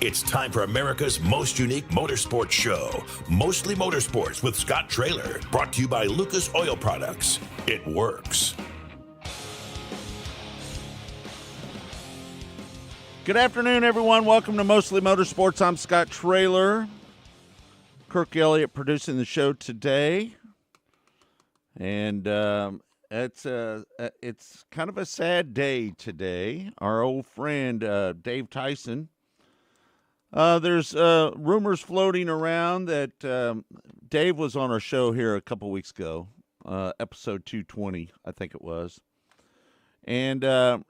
It's time for America's most unique motorsports show, Mostly Motorsports with Scott Traylor, brought to you by Lucas Oil Products. It works. Good afternoon, everyone. Welcome to Mostly Motorsports. I'm Scott Traylor. Kirk Elliott producing the show today. And it's kind of a sad day today. Our old friend Dave Tyson. There's rumors floating around that Dave was on our show here a couple weeks ago, episode 220, I think it was. And was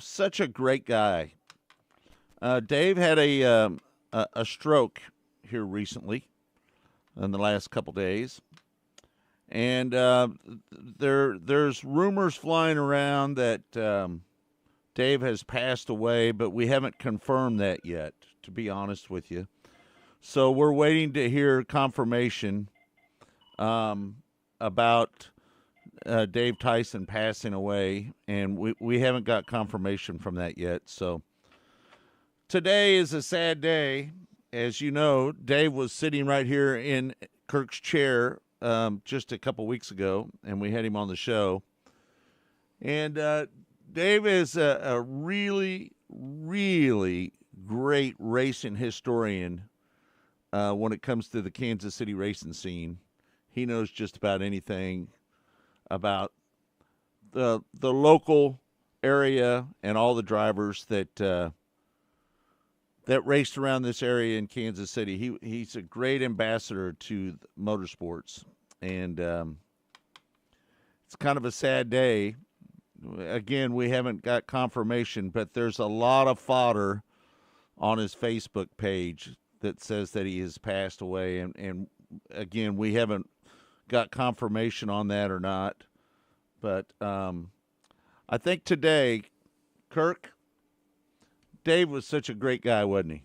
such a great guy. Dave had a stroke here recently in the last couple days. And there's rumors flying around that Dave has passed away, but we haven't confirmed that yet, to be honest with you. So we're waiting to hear confirmation about Dave Tyson passing away, and we haven't got confirmation from that yet. So today is a sad day. As you know, Dave was sitting right here in Kirk's chair just a couple weeks ago, and we had him on the show. And Dave is a really, really great racing historian when it comes to the Kansas City racing scene. He knows just about anything about the local area and all the drivers that raced around this area in Kansas City. He's a great ambassador to motorsports, and it's kind of a sad day. Again, we haven't got confirmation, but there's a lot of fodder on his Facebook page that says that he has passed away, and again, we haven't got confirmation on that or not. But I think today, Kirk, Dave was such a great guy, wasn't he?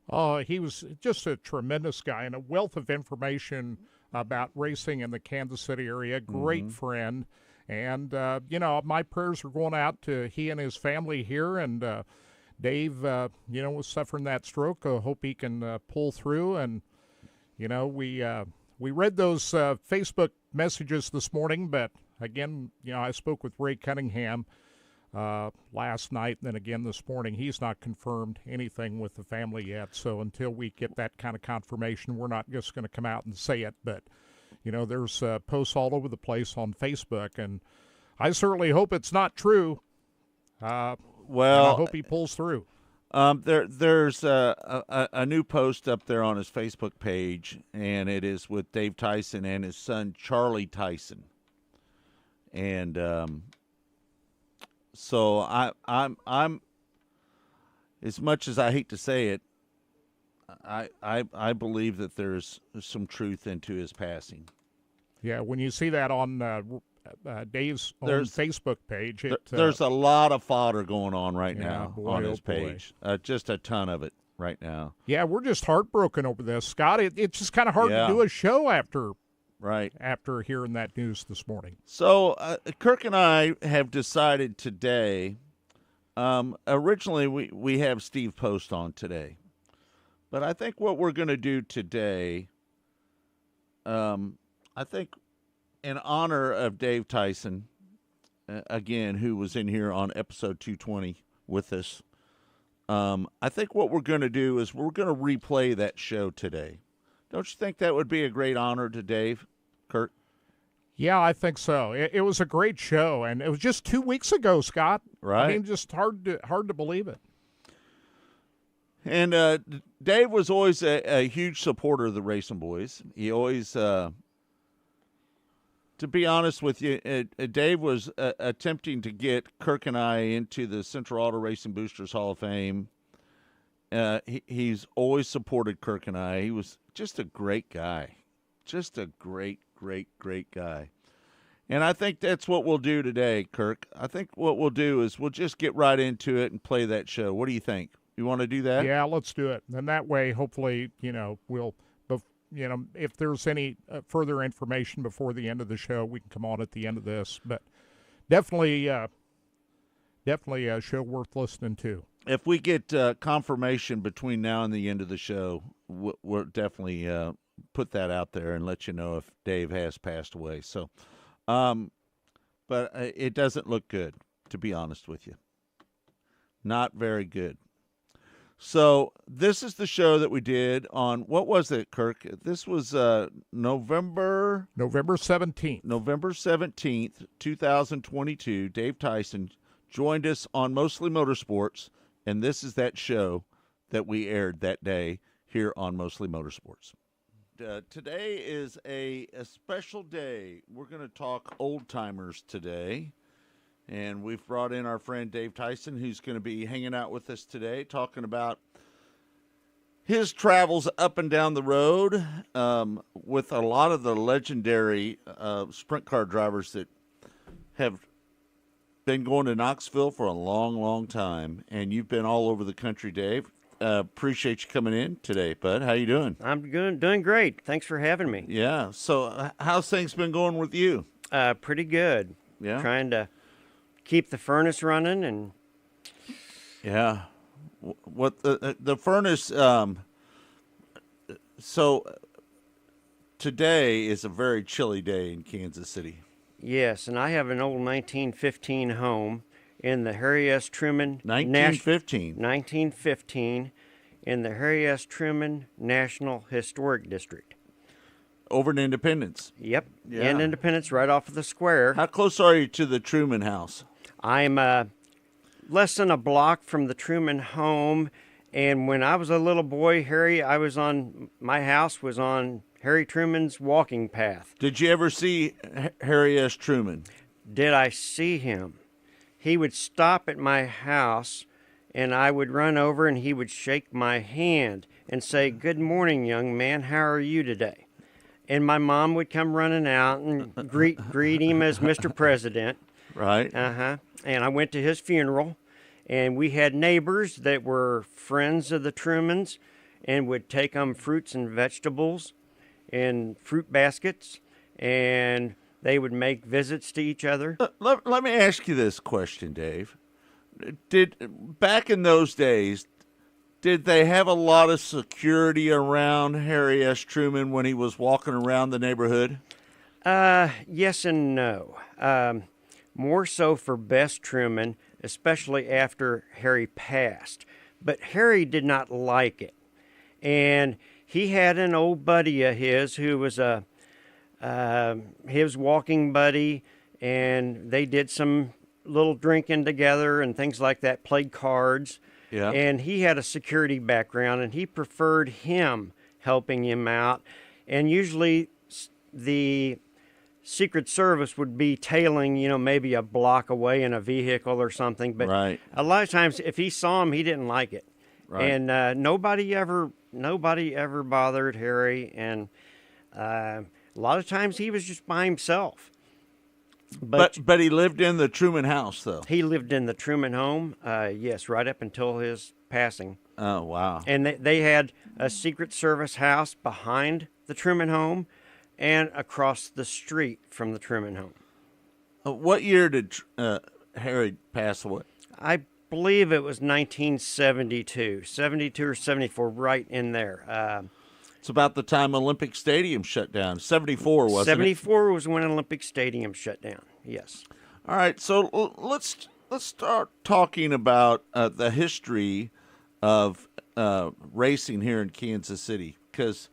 Oh, he was just a tremendous guy and a wealth of information about racing in the Kansas City area. Great friend. And, my prayers are going out to he and his family here. And Dave, was suffering that stroke. I hope he can pull through. And, we read those Facebook messages this morning. But, again, I spoke with Ray Cunningham last night, and then again this morning. He's not confirmed anything with the family yet, so until we get that kind of confirmation, we're not just going to come out and say it. But there's posts all over the place on Facebook, and I certainly hope it's not true. I hope he pulls through. There's a new post up there on his Facebook page, and it is with Dave Tyson and his son Charlie Tyson, and so I'm as much as I hate to say it, I believe that there's some truth into his passing. Yeah, when you see that on Dave's own Facebook page, there's a lot of fodder going on right now on his boy. page. Just a ton of it right now. Yeah, we're just heartbroken over this, Scott. It's just kind of hard to do a show after hearing that news this morning. So Kirk and I have decided today, originally we have Steve Post on today, but I think what we're going to do today, I think in honor of Dave Tyson, again, who was in here on episode 220 with us, I think what we're going to do is we're going to replay that show today. Don't you think that would be a great honor to Dave, Kurt? Yeah, I think so. It was a great show, and it was just 2 weeks ago, Scott. Right. I mean, just hard to believe it. And Dave was always a huge supporter of the Racing Boys. He always, to be honest with you, Dave was attempting to get Kirk and I into the Central Auto Racing Boosters Hall of Fame. He's always supported Kirk and I. He was just a great guy. Just a great guy. And I think that's what we'll do today, Kirk. I think what we'll do is we'll just get right into it and play that show. What do you think? You want to do that? Yeah, let's do it. And that way, hopefully, we'll, if there's any further information before the end of the show, we can come on at the end of this. But definitely a show worth listening to. if we get confirmation between now and the end of the show, we'll definitely put that out there and let you know if Dave has passed away. So, but it doesn't look good, to be honest with you. Not very good. So this is the show that we did on, what was it, Kirk? This was November 17th. November 17th, 2022. Dave Tyson joined us on Mostly Motorsports, and this is that show that we aired that day here on Mostly Motorsports. Today is a special day. We're going to talk old-timers today. And we've brought in our friend Dave Tyson, who's going to be hanging out with us today, talking about his travels up and down the road with a lot of the legendary sprint car drivers that have been going to Knoxville for a long, long time. And you've been all over the country, Dave. Appreciate you coming in today, bud. How you doing? I'm doing great. Thanks for having me. Yeah. So how's things been going with you? Pretty good. Yeah. Trying to keep the furnace running and yeah. What the furnace? So today is a very chilly day in Kansas City. yes, and I have an old 1915 home in the Harry S. Truman 1915. 1915 in the Harry S. Truman National Historic District. Over in Independence. Yep, Yeah. in Independence, right off of the square. How close are you to the Truman House? I'm less than a block from the Truman home, and when I was a little boy, my house was on Harry Truman's walking path. Did you ever see Harry S. Truman? Did I see him? He would stop at my house, and I would run over, and he would shake my hand and say, "Good morning, young man. How are you today?" And my mom would come running out and greet him as Mr. President. Right. And I went to his funeral, and we had neighbors that were friends of the Trumans and would take them fruits and vegetables in fruit baskets, and they would make visits to each other. Let me ask you this question, Dave. Back in those days, did they have a lot of security around Harry S. Truman when he was walking around the neighborhood? Yes and no. More so for Bess Truman, especially after Harry passed. But Harry did not like it. And he had an old buddy of his who was his walking buddy, and they did some little drinking together and things like that, played cards. Yeah. And he had a security background, and he preferred him helping him out. And usually the Secret Service would be tailing, maybe a block away in a vehicle or something. But right. a lot of times, if he saw him, he didn't like it. Right. And nobody ever bothered Harry. And a lot of times he was just by himself. But he lived in the Truman House, though. He lived in the Truman home, yes, right up until his passing. Oh, wow. And they had a Secret Service house behind the Truman home and across the street from the Truman home. What year did Harry pass away? I believe it was 1972, 72 or 74, right in there. It's about the time Olympic Stadium shut down. 74, wasn't it? 74 was when Olympic Stadium shut down, yes. All right, so let's start talking about the history of racing here in Kansas City, because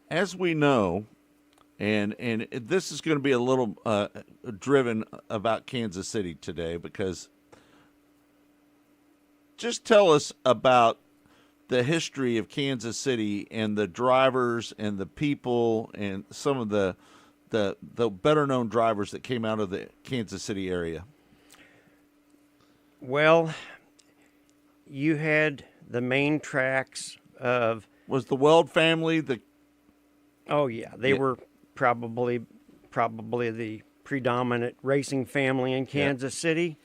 as we know, and this is going to be a little driven about Kansas City today, because just tell us about the history of Kansas City and the drivers and the people and some of the better known drivers that came out of the Kansas City area. Well, you had the main tracks of... Was the Weld family the... Oh, yeah. They were probably the predominant racing family in Kansas City.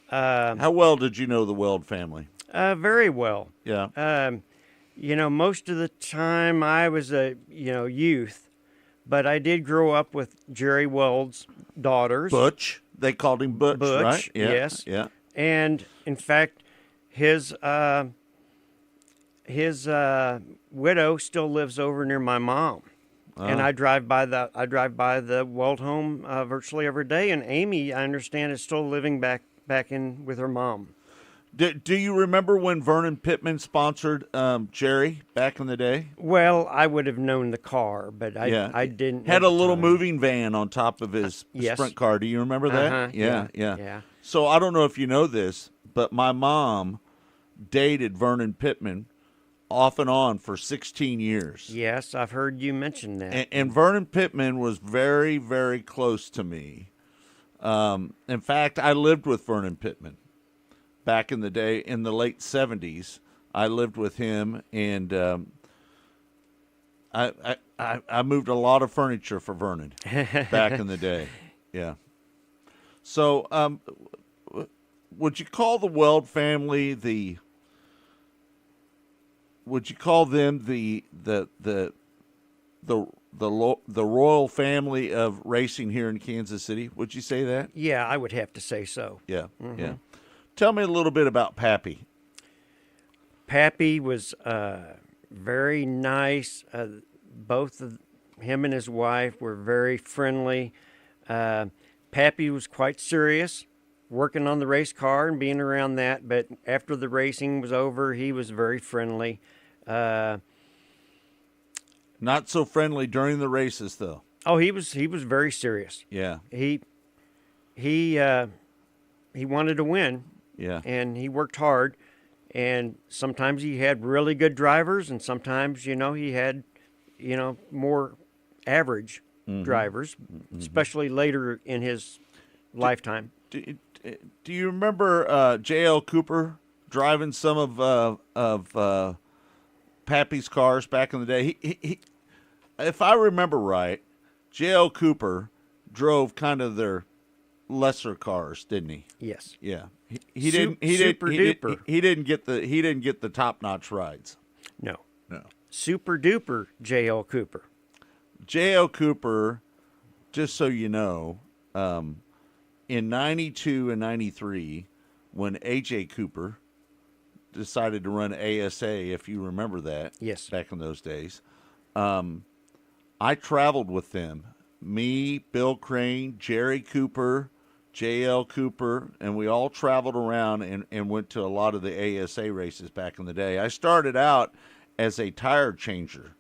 How well did you know the Weld family? Very well. Yeah. Most of the time I was a, youth, but I did grow up with Jerry Weld's daughters. Butch. They called him Butch, right? Yeah. Yes. Yeah. And, in fact, His widow still lives over near my mom, and I drive by the Weld home virtually every day. And Amy, I understand, is still living back in with her mom. Do you remember when Vernon Pittman sponsored Jerry back in the day? Well, I would have known the car, but I didn't. Had at a the little time. moving van on top of his Yes. sprint car. Do you remember that? Uh-huh. Yeah. So I don't know if you know this, but my mom dated Vernon Pittman off and on for 16 years. Yes, I've heard you mention that. And Vernon Pittman was very, very close to me. In fact, I lived with Vernon Pittman back in the day, in the late 70s. I lived with him, and I moved a lot of furniture for Vernon back in the day. Yeah. So, would you call the Weld family the? Would you call them the royal family of racing here in Kansas City? Would you say that? Yeah, I would have to say so. Yeah, yeah. Tell me a little bit about Pappy. Pappy was very nice. Both of him and his wife were very friendly. Pappy was quite serious, working on the race car and being around that. But after the racing was over, he was very friendly. Not so friendly during the races, though. Oh, he was very serious. Yeah, He wanted to win. yeah. And he worked hard. And sometimes he had really good drivers, and sometimes, he had, more average drivers, especially later in his lifetime. Do you remember J.L. Cooper driving some of Pappy's cars back in the day? He, if I remember right, J.L. Cooper drove kind of their lesser cars, didn't he? Yes. Yeah. He Super duper. He didn't get the top-notch rides. No. No. Super duper J.L. Cooper. J.L. Cooper, just so you know, in 92 and 93, when A.J. Cooper decided to run ASA, if you remember that, Yes. back in those days, I traveled with them. Me, Bill Crane, Jerry Cooper, J.L. Cooper, and we all traveled around and went to a lot of the ASA races back in the day. I started out as a tire changer,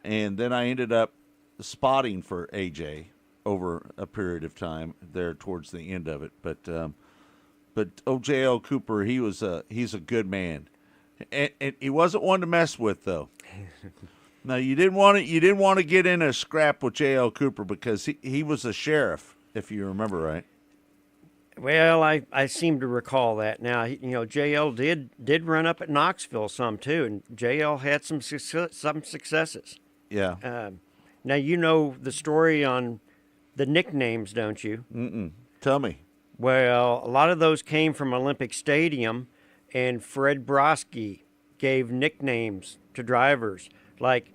and then I ended up spotting for AJ over a period of time there towards the end of it. But J.L. Cooper, he's a good man, and he wasn't one to mess with, though. Now you didn't want to get in a scrap with J.L. Cooper because he was a sheriff, if you remember right. Well, I seem to recall that now. J.L. did run up at Knoxville some too, and J.L. had some successes. Yeah. Now you know the story on the nicknames, don't you? Tell me. Well, a lot of those came from Olympic Stadium, and Fred Broski gave nicknames to drivers. Like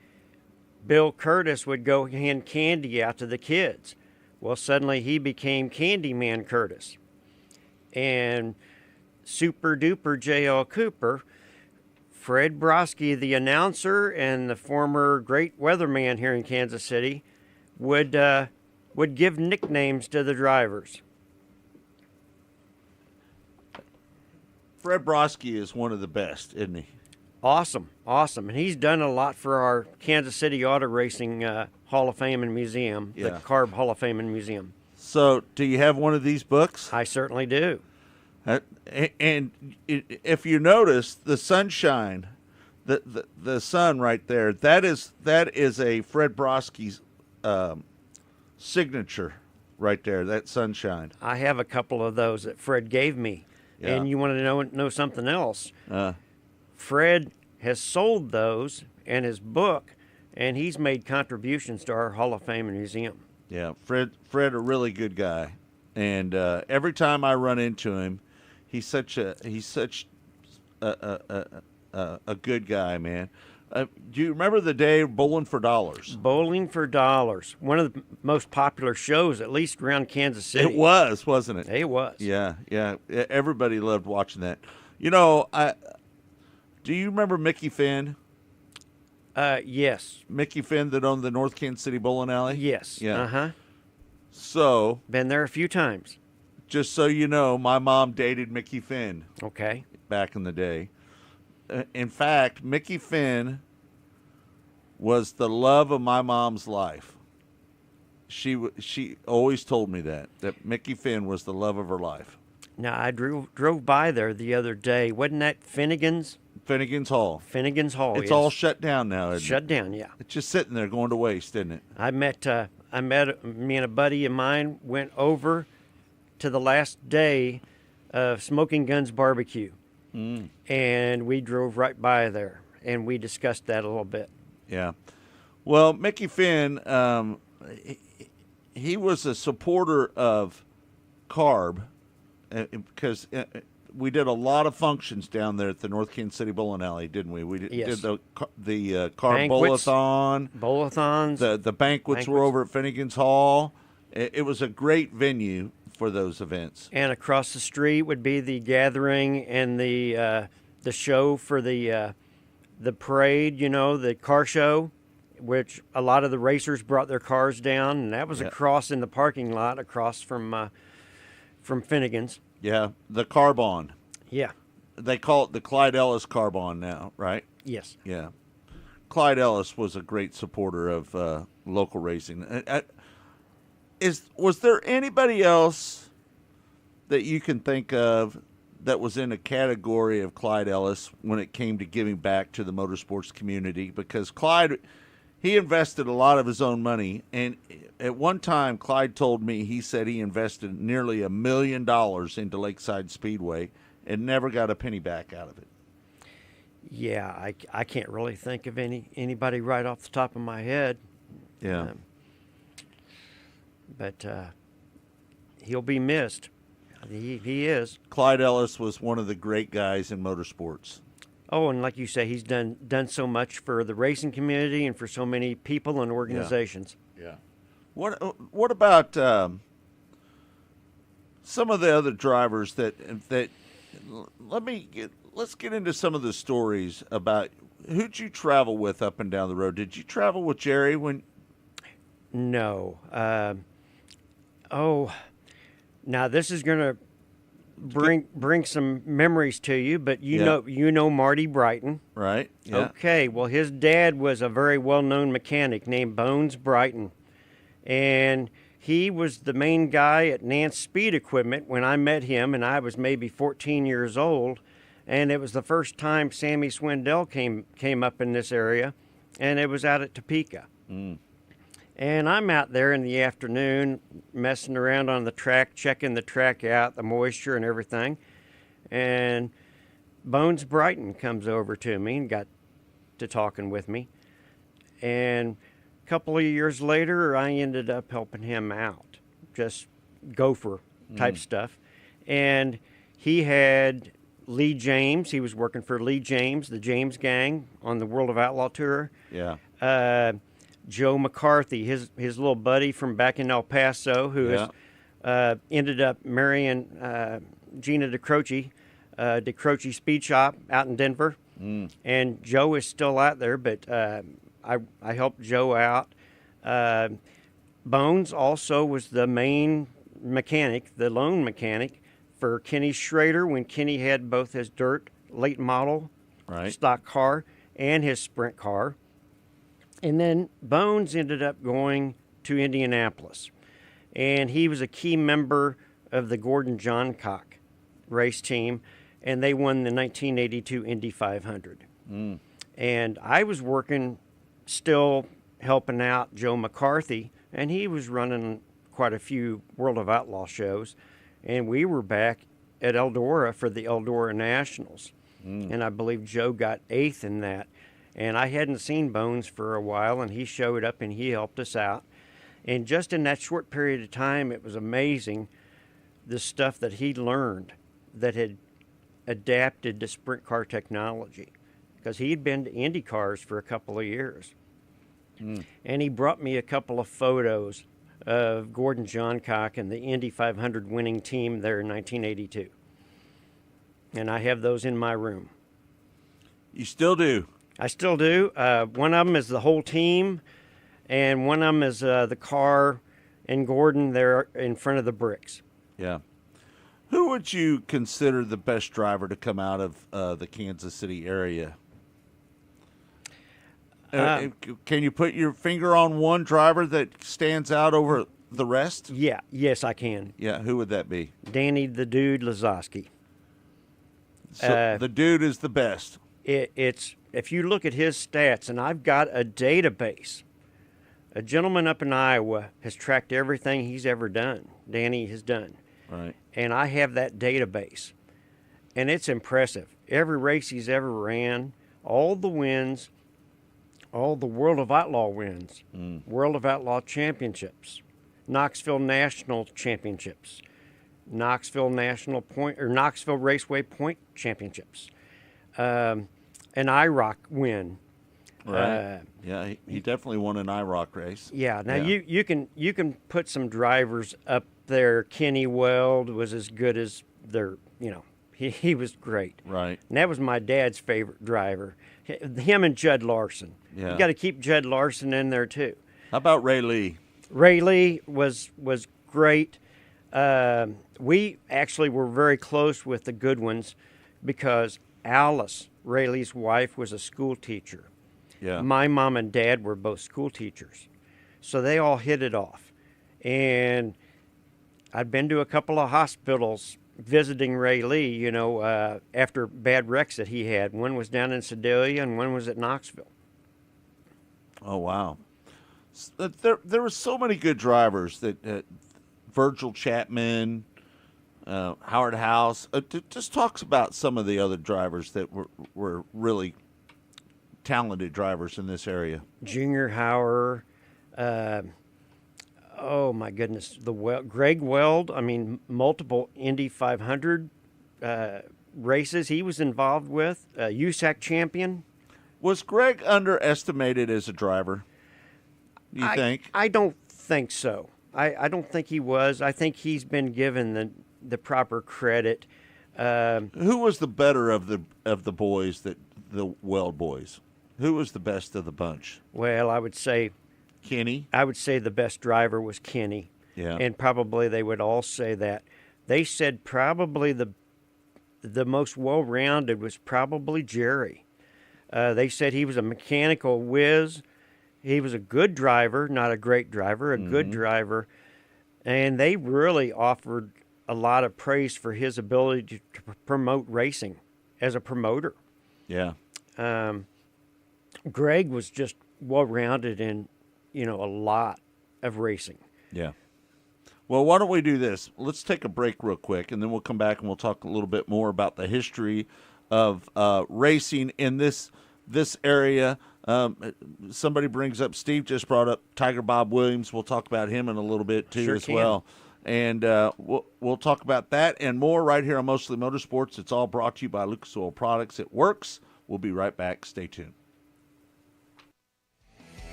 Bill Curtis would go hand candy out to the kids. Well, suddenly he became Candyman Curtis. And Super Duper J.L. Cooper, Fred Broski, the announcer and the former great weatherman here in Kansas City, would give nicknames to the drivers. Fred Broski is one of the best, isn't he? Awesome. And he's done a lot for our Kansas City Auto Racing Hall of Fame and Museum, the Yeah. Carb Hall of Fame and Museum. So, do you have one of these books? I certainly do. And if you notice, the sunshine, the sun right there, that is a Fred Broski's signature right there, that sunshine. I have a couple of those that Fred gave me. Yeah. And you want to know something else? Uh, Fred has sold those and his book, and he's made contributions to our Hall of Fame and Museum. Yeah, Fred, a really good guy, and every time I run into him, he's such a good guy, man. Do you remember the day of Bowling for Dollars? Bowling for Dollars, one of the most popular shows, at least around Kansas City. It was, wasn't it? It was. Yeah. Everybody loved watching that. You know, do you remember Mickey Finn? Yes. Mickey Finn that owned the North Kansas City Bowling Alley? Yes. Yeah. Uh-huh. So, Been there a few times. just so you know, my mom dated Mickey Finn Okay. back in the day. In fact, Mickey Finn was the love of my mom's life. She always told me that Mickey Finn was the love of her life. Now, I drove by there the other day. Wasn't that Finnegan's? Finnegan's Hall. Finnegan's Hall, It's yes. all shut down now, isn't Shut it? down, yeah. It's just sitting there going to waste, isn't it? I met me and a buddy of mine went over to the last day of Smoking Guns Barbecue, and we drove right by there, and we discussed that a little bit. Yeah. Well, Mickey Finn, he was a supporter of carb because we did a lot of functions down there at the North Kansas City Bowling Alley, didn't we? We Yes. did the carb Banquets. bowl-a-thon. Bowl-a-thons. The banquets were over at Finnegan's Hall. It was a great venue for those events. And across the street would be the gathering and the show for the parade, the car show, which a lot of the racers brought their cars down, and that was across in the parking lot across from Finnegan's. Yeah, the Carbon. Yeah. They call it the Clyde Ellis Carbon now, right? Yes. Yeah. Clyde Ellis was a great supporter of local racing. Was there anybody else that you can think of that was in a category of Clyde Ellis when it came to giving back to the motorsports community? Because Clyde, he invested a lot of his own money, and at one time Clyde told me he said he invested nearly $1 million into Lakeside Speedway and never got a penny back out of it. Yeah, I can't really think of anybody right off the top of my head. Yeah. But he'll be missed. He is. Clyde Ellis was one of the great guys in motorsports. Oh, and like you say, he's done so much for the racing community and for so many people and organizations. Yeah. What about some of the other drivers that let's get into some of the stories about who'd you travel with up and down the road? Did you travel with Jerry when? No. Now this is going to bring some memories to you, but you know Marty Brighton. Right. Yeah. Okay, well his dad was a very well-known mechanic named Bones Brighton, and he was the main guy at Nance Speed Equipment when I met him, and I was maybe 14 years old, and it was the first time Sammy Swindell came up in this area, and it was out at Topeka. And I'm out there in the afternoon messing around on the track, checking the track out, the moisture and everything. And Bones Brighton comes over to me and got to talking with me. And a couple of years later, I ended up helping him out, just gopher type stuff. And he had Lee James. He was working for Lee James, the James Gang, on the World of Outlaw Tour. Yeah. Joe McCarthy, his little buddy from back in El Paso, who has ended up marrying Gina DeCroce, DeCroce Speed Shop out in Denver. And Joe is still out there, but I helped Joe out. Bones also was the main mechanic, the lone mechanic for Kenny Schrader when Kenny had both his dirt late model stock car and his sprint car. And then Bones ended up going to Indianapolis, and he was a key member of the Gordon Johncock race team, and they won the 1982 Indy 500. And I was working, still helping out Joe McCarthy, and he was running quite a few World of Outlaw shows, and we were back at Eldora for the Eldora Nationals, and I believe Joe got 8th in that. And I hadn't seen Bones for a while, and he showed up and he helped us out. And just in that short period of time, it was amazing the stuff that he learned that had adapted to sprint car technology, because he'd been to Indy cars for a couple of years. And he brought me a couple of photos of Gordon Johncock and the Indy 500 winning team there in 1982. and I have those in my room. You still do? I still do. One of them is the whole team, and one of them is the car in Gordon there in front of the bricks. Yeah. Who would you consider the best driver to come out of the Kansas City area? Can you put your finger on one driver that stands out over the rest? Yeah, yes, I can. Yeah, who would that be? Danny the Dude Lazowski. So the dude is the best. It's if you look at his stats, and I've got a database. A gentleman up in Iowa has tracked everything he's ever done. Danny has done. Right. And I have that database. And it's impressive. Every race he's ever ran, all the wins, all the World of Outlaw wins, World of Outlaw championships, Knoxville National championships, Knoxville Raceway Point championships, an IROC win. Right. Yeah, he definitely won an IROC race. Yeah. Now you can put some drivers up there. Kenny Weld was as good as he was great. Right. And that was my dad's favorite driver. Him and Judd Larson. Yeah. You got to keep Judd Larson in there too. How about Ray Lee? Ray Lee was great. We actually were very close with the good ones because Alice, Ray Lee's wife, was a school teacher. Yeah. My mom and dad were both school teachers. So they all hit it off. And I'd been to a couple of hospitals visiting Ray Lee, after bad wrecks that he had. One was down in Sedalia and one was at Knoxville. Oh, wow. There were so many good drivers that Virgil Chapman, Howard House. Just talks about some of the other drivers that were really talented drivers in this area. Junior Hauer, oh my goodness, Greg Weld. I mean, multiple Indy 500 races he was involved with. USAC champion. Was Greg underestimated as a driver? You think? I don't think so. I don't think he was. I think he's been given the proper credit. Who was the better of the boys, the Weld boys? Who was the best of the bunch? Well, I would say Kenny. I would say the best driver was Kenny. Yeah. And probably they would all say that. They said probably the most well-rounded was probably Jerry. They said he was a mechanical whiz. He was a good driver, not a great driver, a good driver. And they really offered a lot of praise for his ability to promote racing as a promoter. Yeah. Greg was just well-rounded in, a lot of racing. Yeah. Well, why don't we do this? Let's take a break real quick, and then we'll come back and we'll talk a little bit more about the history of racing in this area. Somebody brings up, Steve just brought up Tiger Bob Williams. We'll talk about him in a little bit too, Sure as can. well. And we'll talk about that and more right here on Mostly Motorsports. It's all brought to you by Lucas Oil Products. It works. We'll be right back. Stay tuned.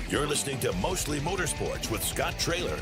You're listening to Mostly Motorsports with Scott Traylor.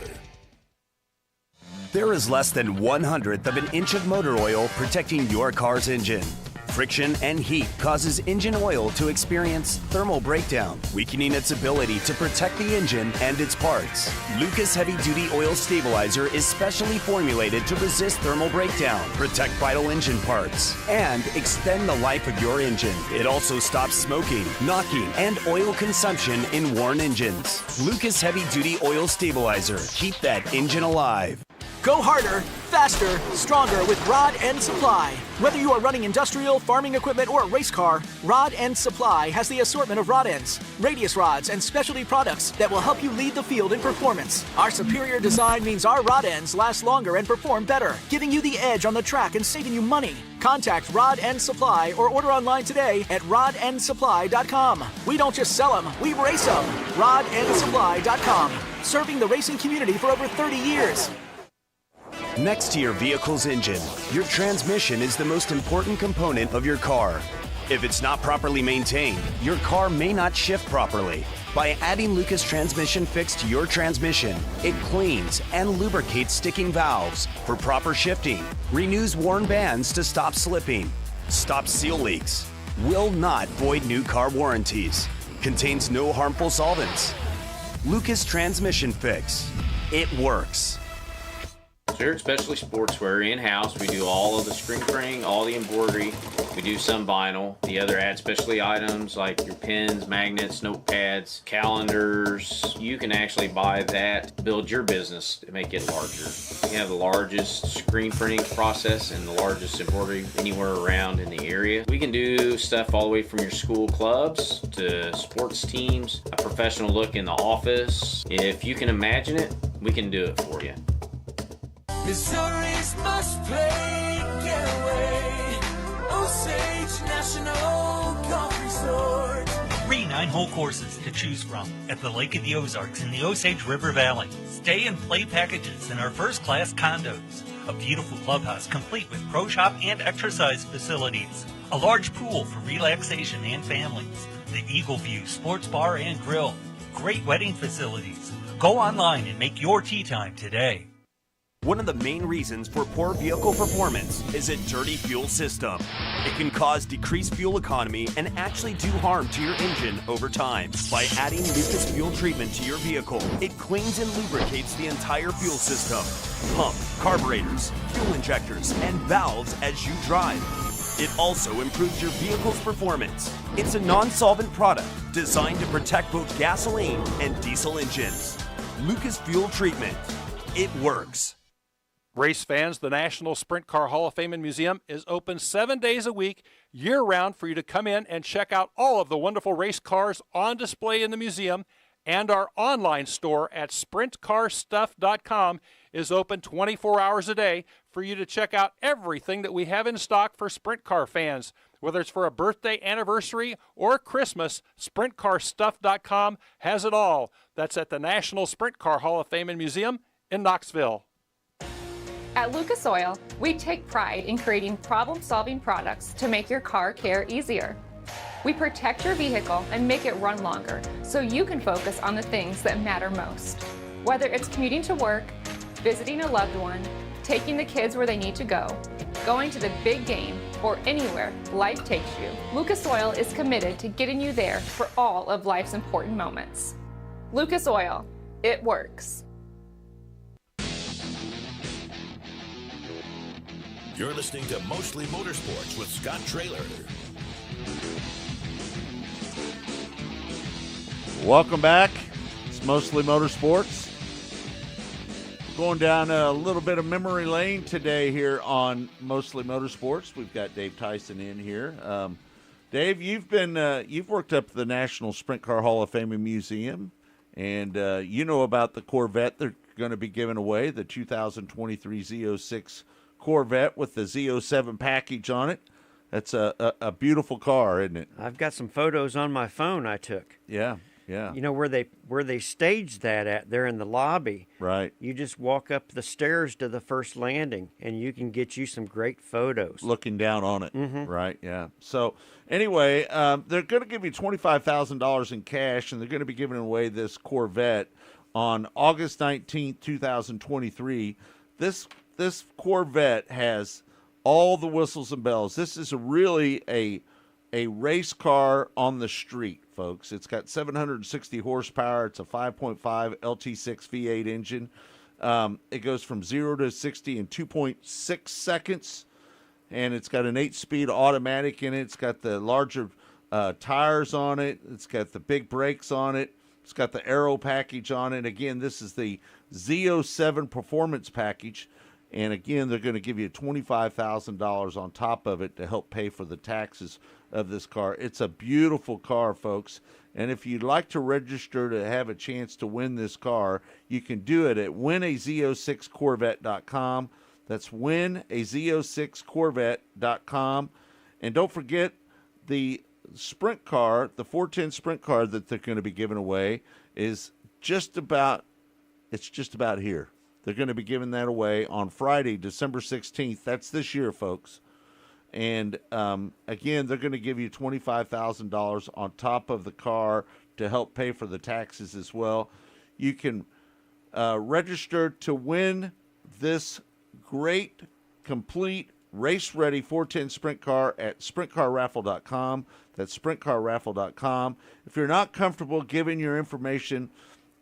There is less than 1/100th of an inch of motor oil protecting your car's engine. Friction and heat causes engine oil to experience thermal breakdown, weakening its ability to protect the engine and its parts. Lucas Heavy Duty Oil Stabilizer is specially formulated to resist thermal breakdown, protect vital engine parts, and extend the life of your engine. It also stops smoking, knocking, and oil consumption in worn engines. Lucas Heavy Duty Oil Stabilizer. Keep that engine alive. Go harder, faster, stronger with Rod End Supply. Whether you are running industrial, farming equipment, or a race car, Rod End Supply has the assortment of rod ends, radius rods, and specialty products that will help you lead the field in performance. Our superior design means our rod ends last longer and perform better, giving you the edge on the track and saving you money. Contact Rod End Supply or order online today at rodendsupply.com. We don't just sell them, we race them. rodendsupply.com. Serving the racing community for over 30 years. Next to your vehicle's engine, your transmission is the most important component of your car. If it's not properly maintained, your car may not shift properly. By adding Lucas Transmission Fix to your transmission, it cleans and lubricates sticking valves for proper shifting, renews worn bands to stop slipping, stops seal leaks, will not void new car warranties, contains no harmful solvents. Lucas Transmission Fix. It works. Sure, especially sportswear in-house. We do all of the screen printing, all the embroidery. We do some vinyl. The other add specialty items like your pens, magnets, notepads, calendars. You can actually buy that, build your business to make it larger. We have the largest screen printing process and the largest embroidery anywhere around in the area. We can do stuff all the way from your school clubs to sports teams, a professional look in the office. If you can imagine it, we can do it for you. Missouri's must-play getaway, Osage National Golf Resort. 3 9-hole courses to choose from at the Lake of the Ozarks in the Osage River Valley. Stay and play packages in our first-class condos. A beautiful clubhouse complete with pro shop and exercise facilities. A large pool for relaxation and families. The Eagle View Sports Bar and Grill. Great wedding facilities. Go online and make your tee time today. One of the main reasons for poor vehicle performance is a dirty fuel system. It can cause decreased fuel economy and actually do harm to your engine over time. By adding Lucas Fuel Treatment to your vehicle, it cleans and lubricates the entire fuel system. Pump, carburetors, fuel injectors, and valves as you drive. It also improves your vehicle's performance. It's a non-solvent product designed to protect both gasoline and diesel engines. Lucas Fuel Treatment. It works. Race fans, the National Sprint Car Hall of Fame and Museum is open 7 days a week, year-round, for you to come in and check out all of the wonderful race cars on display in the museum. And our online store at sprintcarstuff.com is open 24 hours a day for you to check out everything that we have in stock for sprint car fans. Whether it's for a birthday, anniversary, or Christmas, sprintcarstuff.com has it all. That's at the National Sprint Car Hall of Fame and Museum in Knoxville. At Lucas Oil, we take pride in creating problem-solving products to make your car care easier. We protect your vehicle and make it run longer so you can focus on the things that matter most. Whether it's commuting to work, visiting a loved one, taking the kids where they need to go, going to the big game, or anywhere life takes you, Lucas Oil is committed to getting you there for all of life's important moments. Lucas Oil, it works. You're listening to Mostly Motorsports with Scott Traylor. Welcome back. It's Mostly Motorsports. Going down a little bit of memory lane today here on Mostly Motorsports. We've got Dave Tyson in here. Dave, you've worked up at the National Sprint Car Hall of Fame and Museum, and you know about the Corvette they're going to be giving away, the 2023 Z06 Corvette with the Z07 package on it. That's a beautiful car, isn't it? I've got some photos on my phone I took. Yeah, yeah. You know where they staged that at? They're in the lobby. Right. You just walk up the stairs to the first landing, and you can get you some great photos. Looking down on it. Mm-hmm. Right, yeah. So anyway, they're going to give you $25,000 in cash, and they're going to be giving away this Corvette on August 19th, 2023. This Corvette has all the whistles and bells. This is really a race car on the street, folks. It's got 760 horsepower. It's a 5.5 LT6 V8 engine. It goes from 0 to 60 in 2.6 seconds, and it's got an 8-speed automatic in it. It's got the larger tires on it. It's got the big brakes on it. It's got the aero package on it. Again, this is the Z07 performance package. And again, they're going to give you $25,000 on top of it to help pay for the taxes of this car. It's a beautiful car, folks. And if you'd like to register to have a chance to win this car, you can do it at winaz06corvette.com. That's winaz06corvette.com. And don't forget the sprint car, the 410 sprint car that they're going to be giving away is just about here. They're going to be giving that away on Friday, December 16th. That's this year, folks. And, again, they're going to give you $25,000 on top of the car to help pay for the taxes as well. You can register to win this great, complete, race-ready 410 sprint car at sprintcarraffle.com. That's sprintcarraffle.com. If you're not comfortable giving your information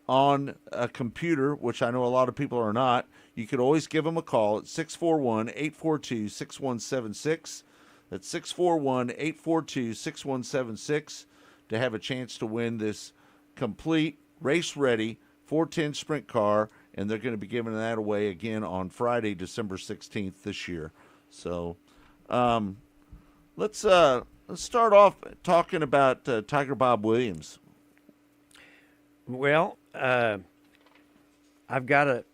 on a computer, which I know a lot of people are not, you could always give them a call at 641-842-6176. That's 641-842-6176 to have a chance to win this complete, race-ready 410 sprint car, and they're going to be giving that away again on Friday, December 16th this year. So let's start off talking about Tiger Bob Williams. Well, I've got an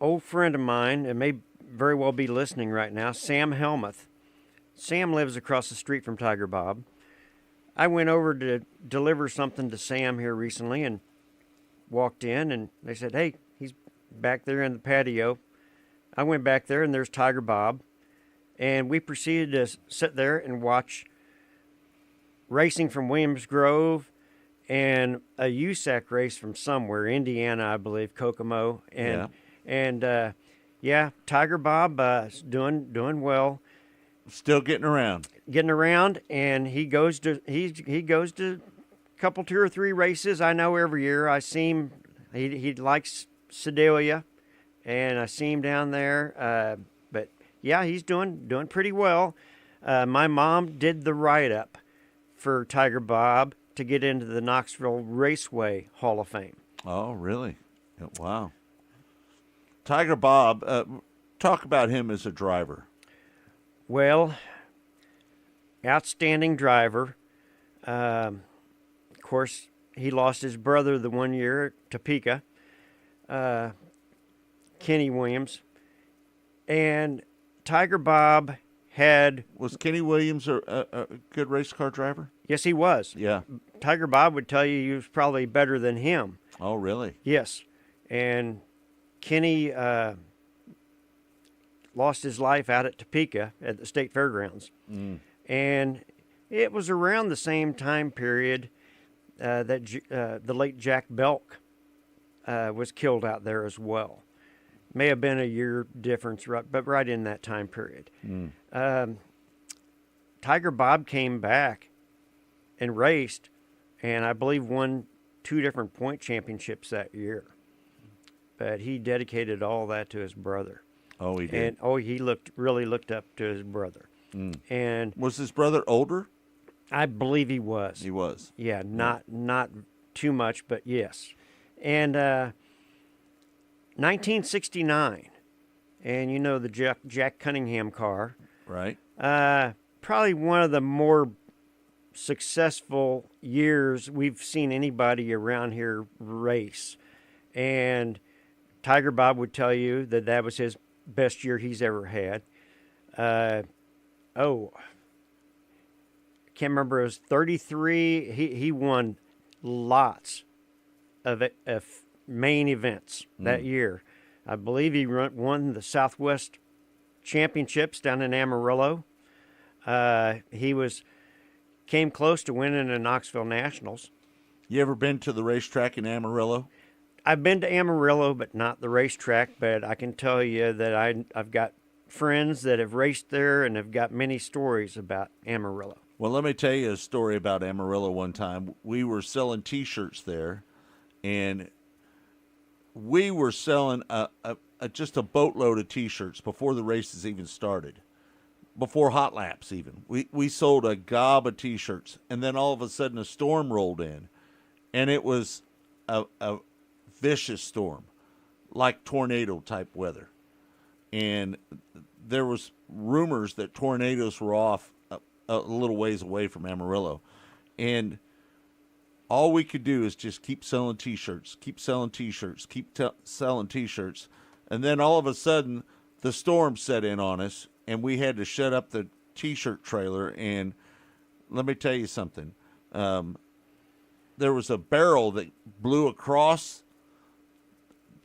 old friend of mine, and may very well be listening right now, Sam Helmuth. Sam lives across the street from Tiger Bob. I went over to deliver something to Sam here recently and walked in, and they said, hey, he's back there in the patio. I went back there, and there's Tiger Bob. And we proceeded to sit there and watch racing from Williams Grove and a USAC race from somewhere, Indiana, I believe, Kokomo. And Tiger Bob is doing well. Still getting around, and he goes to a couple, 2 or 3 races. I know every year. I see him. He likes Sedalia, and I see him down there. But yeah, he's doing pretty well. My mom did the write-up for Tiger Bob to get into the Knoxville Raceway Hall of Fame. Oh, really? Wow. Tiger Bob, talk about him as a driver. Well, outstanding driver. Of course, he lost his brother the one year at Topeka, Kenny Williams. And Tiger Bob Was Kenny Williams a good race car driver? Yes, he was. Yeah. Tiger Bob would tell you he was probably better than him. Oh, really? Yes. And Kenny lost his life out at Topeka at the state fairgrounds. And it was around the same time period that the late Jack Belk was killed out there as well. May have been a year difference, but right in that time period. Tiger Bob came back and raced, and I believe won 2 different point championships that year. But he dedicated all that to his brother. Oh, he did. And he really looked up to his brother. And was his brother older? I believe he was. He was. Yeah, not too much, but yes. And 1969, and you know the Jack Cunningham car. Right. Probably one of the more successful years we've seen anybody around here race. And Tiger Bob would tell you that was his best year he's ever had. Can't remember, it was 33. He won lots of main events that year. I believe he won the Southwest Championships down in Amarillo. He came close to winning the Knoxville Nationals. You ever been to the racetrack in Amarillo? I've been to Amarillo, but not the racetrack. But I can tell you that I've got friends that have raced there and have got many stories about Amarillo. Well, let me tell you a story about Amarillo one time. We were selling T-shirts there, and we were selling just a boatload of T-shirts before the races even started, before hot laps even. We sold a gob of T-shirts, and then all of a sudden a storm rolled in, and it was a vicious storm, like tornado-type weather. And there was rumors that tornadoes were off a little ways away from Amarillo. And all we could do is just keep selling T-shirts, keep selling T-shirts, selling T-shirts. And then all of a sudden, the storm set in on us, and we had to shut up the T-shirt trailer. And let me tell you something. There was a barrel that blew across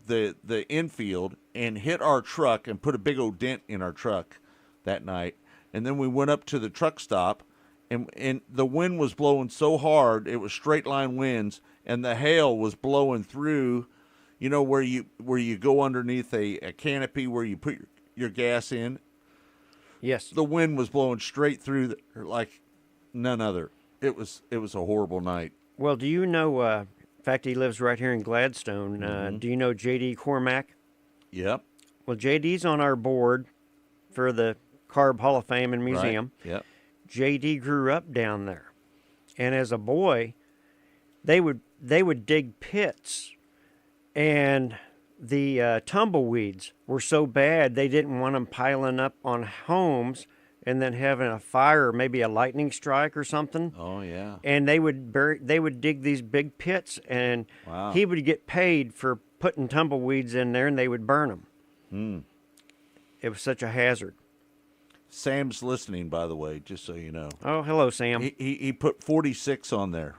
the infield and hit our truck and put a big old dent in our truck that night. And then we went up to the truck stop, and the wind was blowing so hard, it was straight line winds, and the hail was blowing through, you know, where you go underneath a canopy where you put your gas in. Yes. The wind was blowing straight through like none other. It was a horrible night. Well, do you know, in fact, he lives right here in Gladstone. Do you know J.D. Cormack? Yep. Well, J.D.'s on our board for the Carb Hall of Fame and Museum. Right. Yep. J.D. grew up down there. And as a boy, they would dig pits, and the tumbleweeds were so bad they didn't want them piling up on homes and then having a fire, maybe a lightning strike or something. Oh yeah. And they would dig these big pits, and Wow. he would get paid for putting tumbleweeds in there, and they would burn them. It was such a hazard. Sam's listening, by the way, just so you know. Oh, hello, Sam. He put 46 on there.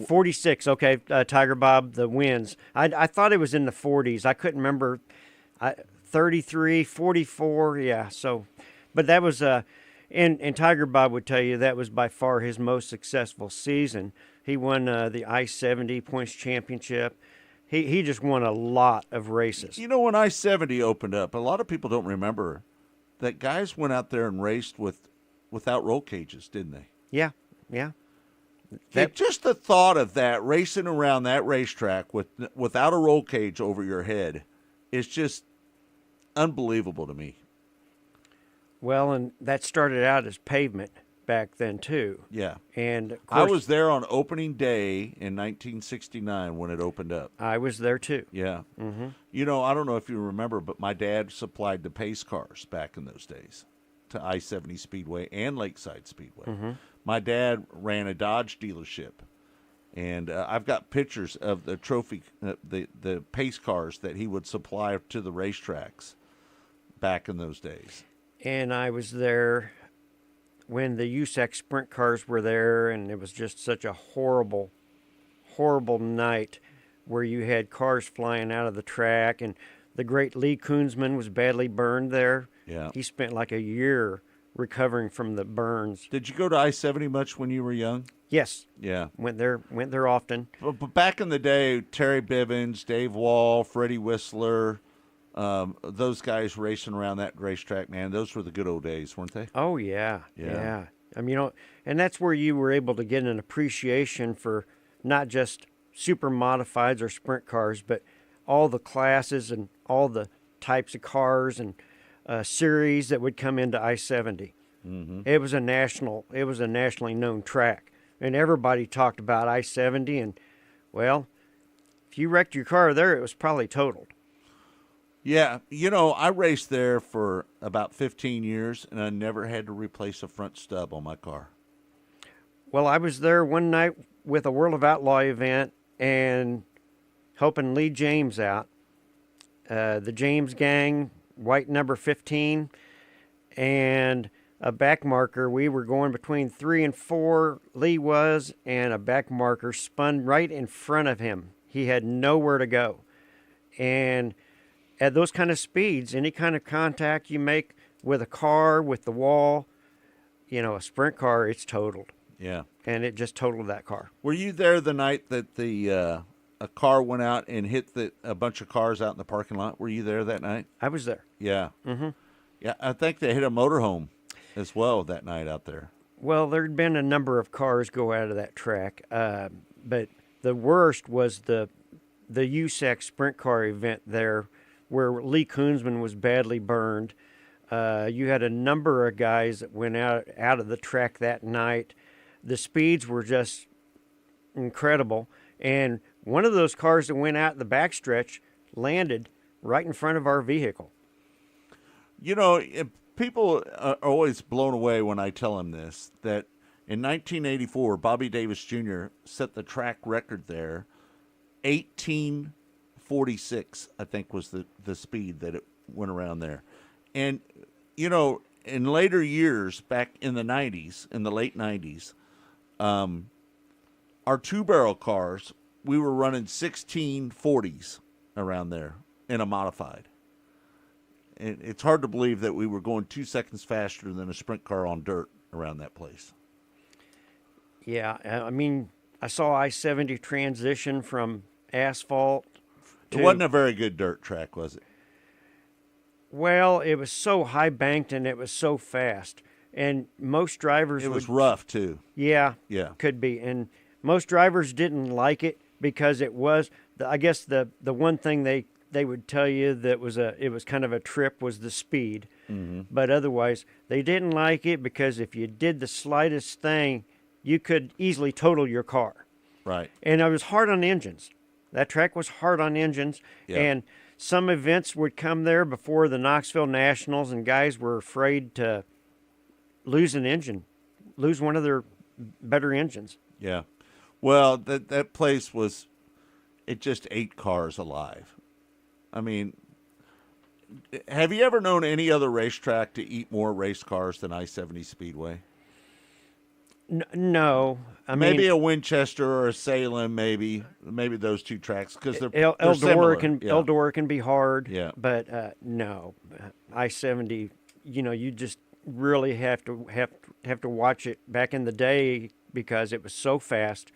46, okay, Tiger Bob, the wins. I thought it was in the 40s. I couldn't remember. 33, 44, yeah. So, but that was, and Tiger Bob would tell you that was by far his most successful season. He won the I-70 Points Championship. He just won a lot of races. You know, when I-70 opened up, a lot of people don't remember that guys went out there and raced without roll cages, didn't they? Yeah, yeah. Just the thought of that, racing around that racetrack without a roll cage over your head, is just unbelievable to me. Well, and that started out as pavement back then, too. Yeah. And, of I course, was there on opening day in 1969 when it opened up. I was there, too. Yeah. Mm-hmm. You know, I don't know if you remember, but my dad supplied the pace cars back in those days to I-70 Speedway and Lakeside Speedway. Mm-hmm. My dad ran a Dodge dealership, and I've got pictures of the trophy, the pace cars that he would supply to the racetracks back in those days. And I was there when the USAC sprint cars were there, and it was just such a horrible, horrible night where you had cars flying out of the track, and the great Lee Koonsman was badly burned there. Yeah. He spent like a year recovering from the burns. Did you go to I-70 much when you were young? Yes. Yeah. Went there often. But back in the day, Terry Bivens, Dave Wall, Freddie Whistler, those guys racing around that racetrack, man, those were the good old days, weren't they? Oh, yeah. Yeah. Yeah. I mean, you know, and that's where you were able to get an appreciation for not just super modifieds or sprint cars, but all the classes and all the types of cars and series that would come into I-70. Mm-hmm. It was a nationally known track, and everybody talked about I-70. And well, if you wrecked your car there, it was probably totaled. Yeah, you know, I raced there for about 15 years, and I never had to replace a front stub on my car. Well, I was there one night with a World of Outlaw event and helping Lee James out. The James gang, white number 15, and a back marker. We were going between 3 and 4, Lee was, and a back marker spun right in front of him. He had nowhere to go. And at those kind of speeds, any kind of contact you make with a car, with the wall, you know, a sprint car, it's totaled. Yeah. And it just totaled that car. Were you there the night that a car went out and hit a bunch of cars out in the parking lot? Were you there that night? I was there. Yeah. Mm-hmm. Yeah, I think they hit a motorhome as well that night out there. Well, there'd been a number of cars go out of that track, but the worst was the USAC sprint car event there, where Lee Koonsman was badly burned. You had a number of guys that went out of the track that night. The speeds were just incredible, and one of those cars that went out in the backstretch landed right in front of our vehicle. You know, people are always blown away when I tell them this, that in 1984, Bobby Davis Jr. set the track record there. 1846, I think, was the speed that it went around there. And, you know, in later years, back in the 90s, in the late 90s, our two-barrel cars, we were running 1640s around there in a modified. And it's hard to believe that we were going 2 seconds faster than a sprint car on dirt around that place. Yeah, I mean, I saw I-70 transition from asphalt It wasn't a very good dirt track, was it? Well, it was so high banked and it was so fast. And most drivers It was rough, too. Yeah. Yeah. Could be. And most drivers didn't like it because it was, I guess the one thing they would tell you that it was kind of a trip was the speed. Mm-hmm. But otherwise, they didn't like it because if you did the slightest thing, you could easily total your car. Right. And it was hard on engines. That track was hard on engines. Yeah. And some events would come there before the Knoxville Nationals, and guys were afraid to lose an engine, lose one of their better engines. Yeah. Well, that place it just ate cars alive. I mean, have you ever known any other racetrack to eat more race cars than I-70 Speedway? No. Maybe a Winchester or a Salem, maybe those two tracks, because they're Eldora can be hard. Yeah. But no, I-70. You just really have to watch it back in the day because it was so fast,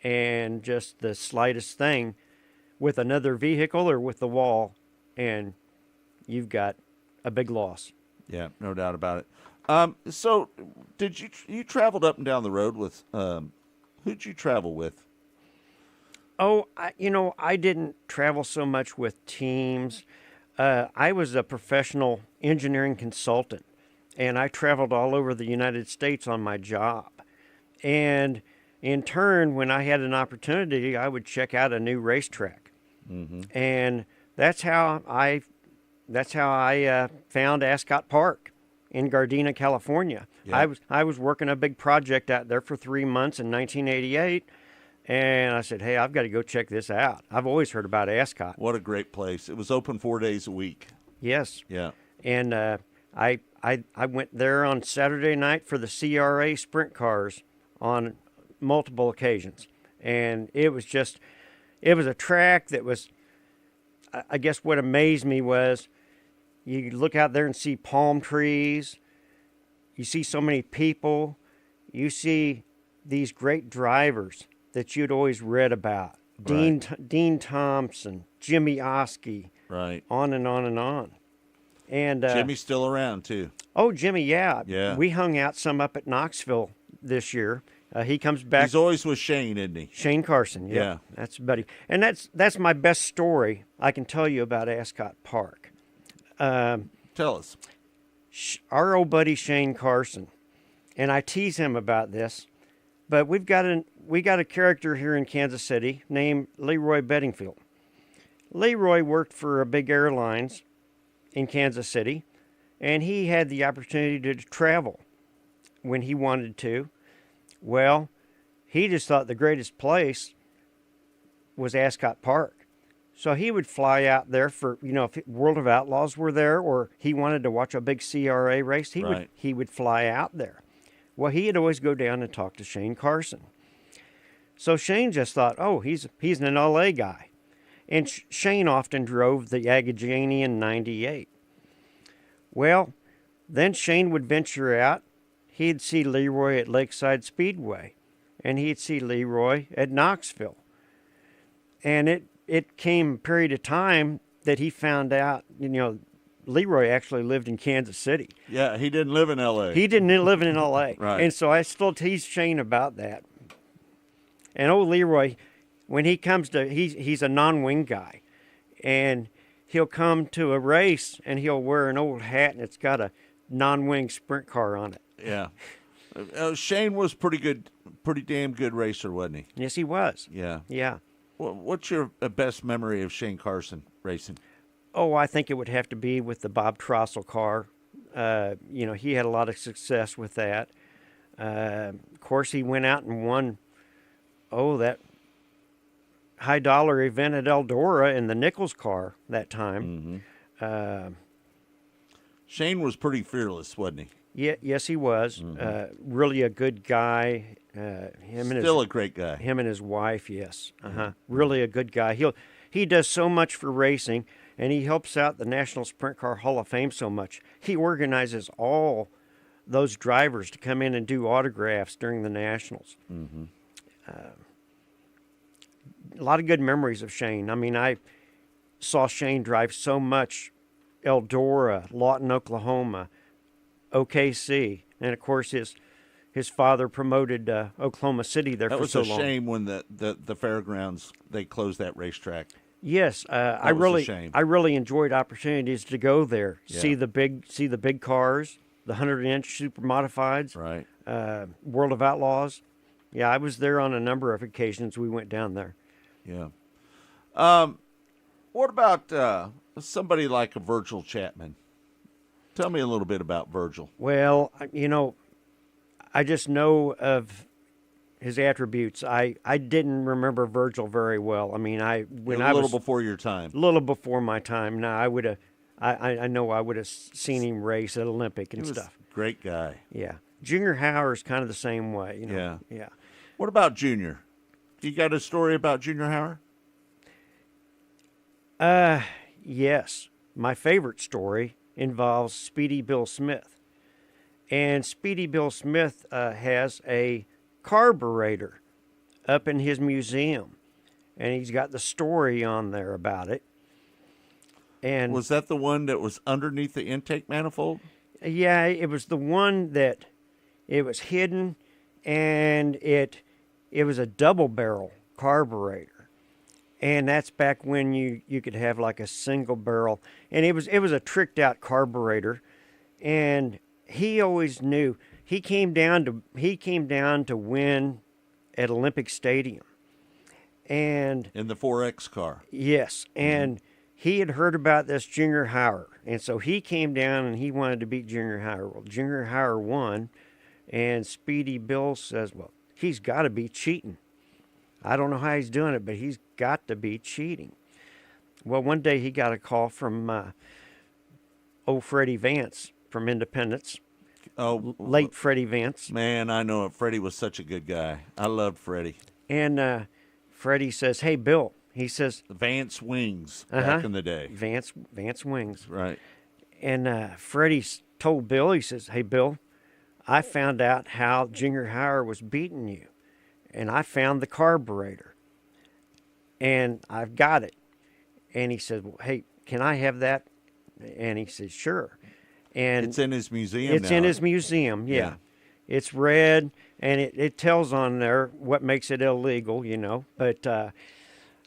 and just the slightest thing with another vehicle or with the wall, and you've got a big loss. Yeah, no doubt about it. So, did you traveled up and down the road with? Who'd you travel with? Oh, I didn't travel so much with teams. I was a professional engineering consultant, and I traveled all over the United States on my job. And in turn, when I had an opportunity, I would check out a new racetrack. Mm-hmm. And that's how I found Ascot Park in Gardena, California. Yeah. I was working a big project out there for 3 months in 1988, and I said, "Hey, I've got to go check this out." I've always heard about Ascot. What a great place! It was open 4 days a week. Yes. Yeah. And I went there on Saturday night for the CRA sprint cars on multiple occasions, and it was a track that was. I guess what amazed me was you look out there and see palm trees. You see so many people. You see these great drivers that you'd always read about. Right. Dean Thompson, Jimmy Oskey. Right. On and on and on. And Jimmy's still around, too. Oh, Jimmy, yeah. Yeah. We hung out some up at Knoxville this year. He comes back. He's always with Shane, isn't he? Shane Carson, yeah. That's buddy. And that's my best story I can tell you about Ascot Park. Tell us. Our old buddy Shane Carson, and I tease him about this, but we got a character here in Kansas City named Leroy Bedingfield. Leroy worked for a big airlines in Kansas City, and he had the opportunity to travel when he wanted to. Well, he just thought the greatest place was Ascot Park. So he would fly out there for, if World of Outlaws were there or he wanted to watch a big CRA race, he would fly out there. Well, he'd always go down and talk to Shane Carson. So Shane just thought, oh, he's an LA guy. And Shane often drove the Agajanian 98. Well, then Shane would venture out. He'd see Leroy at Lakeside Speedway, and he'd see Leroy at Knoxville. And it came a period of time that he found out, Leroy actually lived in Kansas City. Yeah, he didn't live in L.A. He didn't live in L.A. Right. And so I still tease Shane about that. And old Leroy, when he comes to, he's a non-wing guy, and he'll come to a race and he'll wear an old hat and it's got a non-wing sprint car on it. Yeah. Shane was pretty damn good racer, wasn't he? Yes, he was. Yeah. Yeah. What's your best memory of Shane Carson racing? Oh, I think it would have to be with the Bob Trossel car. He had a lot of success with that. Of course, he went out and won, that high-dollar event at Eldora in the Nichols car that time. Mm-hmm. Shane was pretty fearless, wasn't he? Yeah, yes, he was. Mm-hmm. Really a good guy. Still a great guy. Him and his wife, yes. Mm-hmm. Really a good guy. He does so much for racing, and he helps out the National Sprint Car Hall of Fame so much. He organizes all those drivers to come in and do autographs during the Nationals. Mm-hmm. of good memories of Shane. I mean, I saw Shane drive so much Eldora, Lawton, Oklahoma, OKC, and of course his father promoted Oklahoma City there for so long. That was a shame when the fairgrounds, they closed that racetrack. Yes, I really enjoyed opportunities to go there, see the big cars, the 100-inch super modifieds, right? World of Outlaws. Yeah, I was there on a number of occasions. We went down there. Yeah. What about somebody like a Virgil Chapman? Tell me a little bit about Virgil. Well, I just know of his attributes. I didn't remember Virgil very well. I mean, I was a little before your time. A little before my time. Now I would have. I know I would have seen him race at Olympic and stuff. Great guy. Yeah, Junior Hauer's kind of the same way. Yeah. What about Junior? You got a story about Junior Hauer? Yes. My favorite story involves Speedy Bill Smith. And Speedy Bill Smith has a carburetor up in his museum. And he's got the story on there about it. And was that the one that was underneath the intake manifold? Yeah, it was the one that it was hidden, and it was a double barrel carburetor. And that's back when you could have like a single barrel, and it was a tricked out carburetor. And he always knew he came down to win at Olympic Stadium, and in the 4X car. Yes, and he had heard about this Junior Hauer, and so he came down and he wanted to beat Junior Hauer. Well, Junior Hauer won, and Speedy Bill says, "Well, he's got to be cheating. I don't know how he's doing it, but he's got to be cheating." Well, one day he got a call from old Freddie Vance from Independence. Oh, late Freddie Vance. Man, I know it. Freddie was such a good guy. I loved Freddie. And Freddie says, "Hey, Bill." He says, Vance Wings back in the day. Vance Wings. Right. And Freddie told Bill, he says, "Hey, Bill, I found out how Junior Hauer was beating you. And I found the carburetor. And I've got it." And he said, "Well, hey, can I have that?" And he said, "Sure." And it's in his museum It's now. in his museum, yeah. It's red, and it tells on there what makes it illegal, But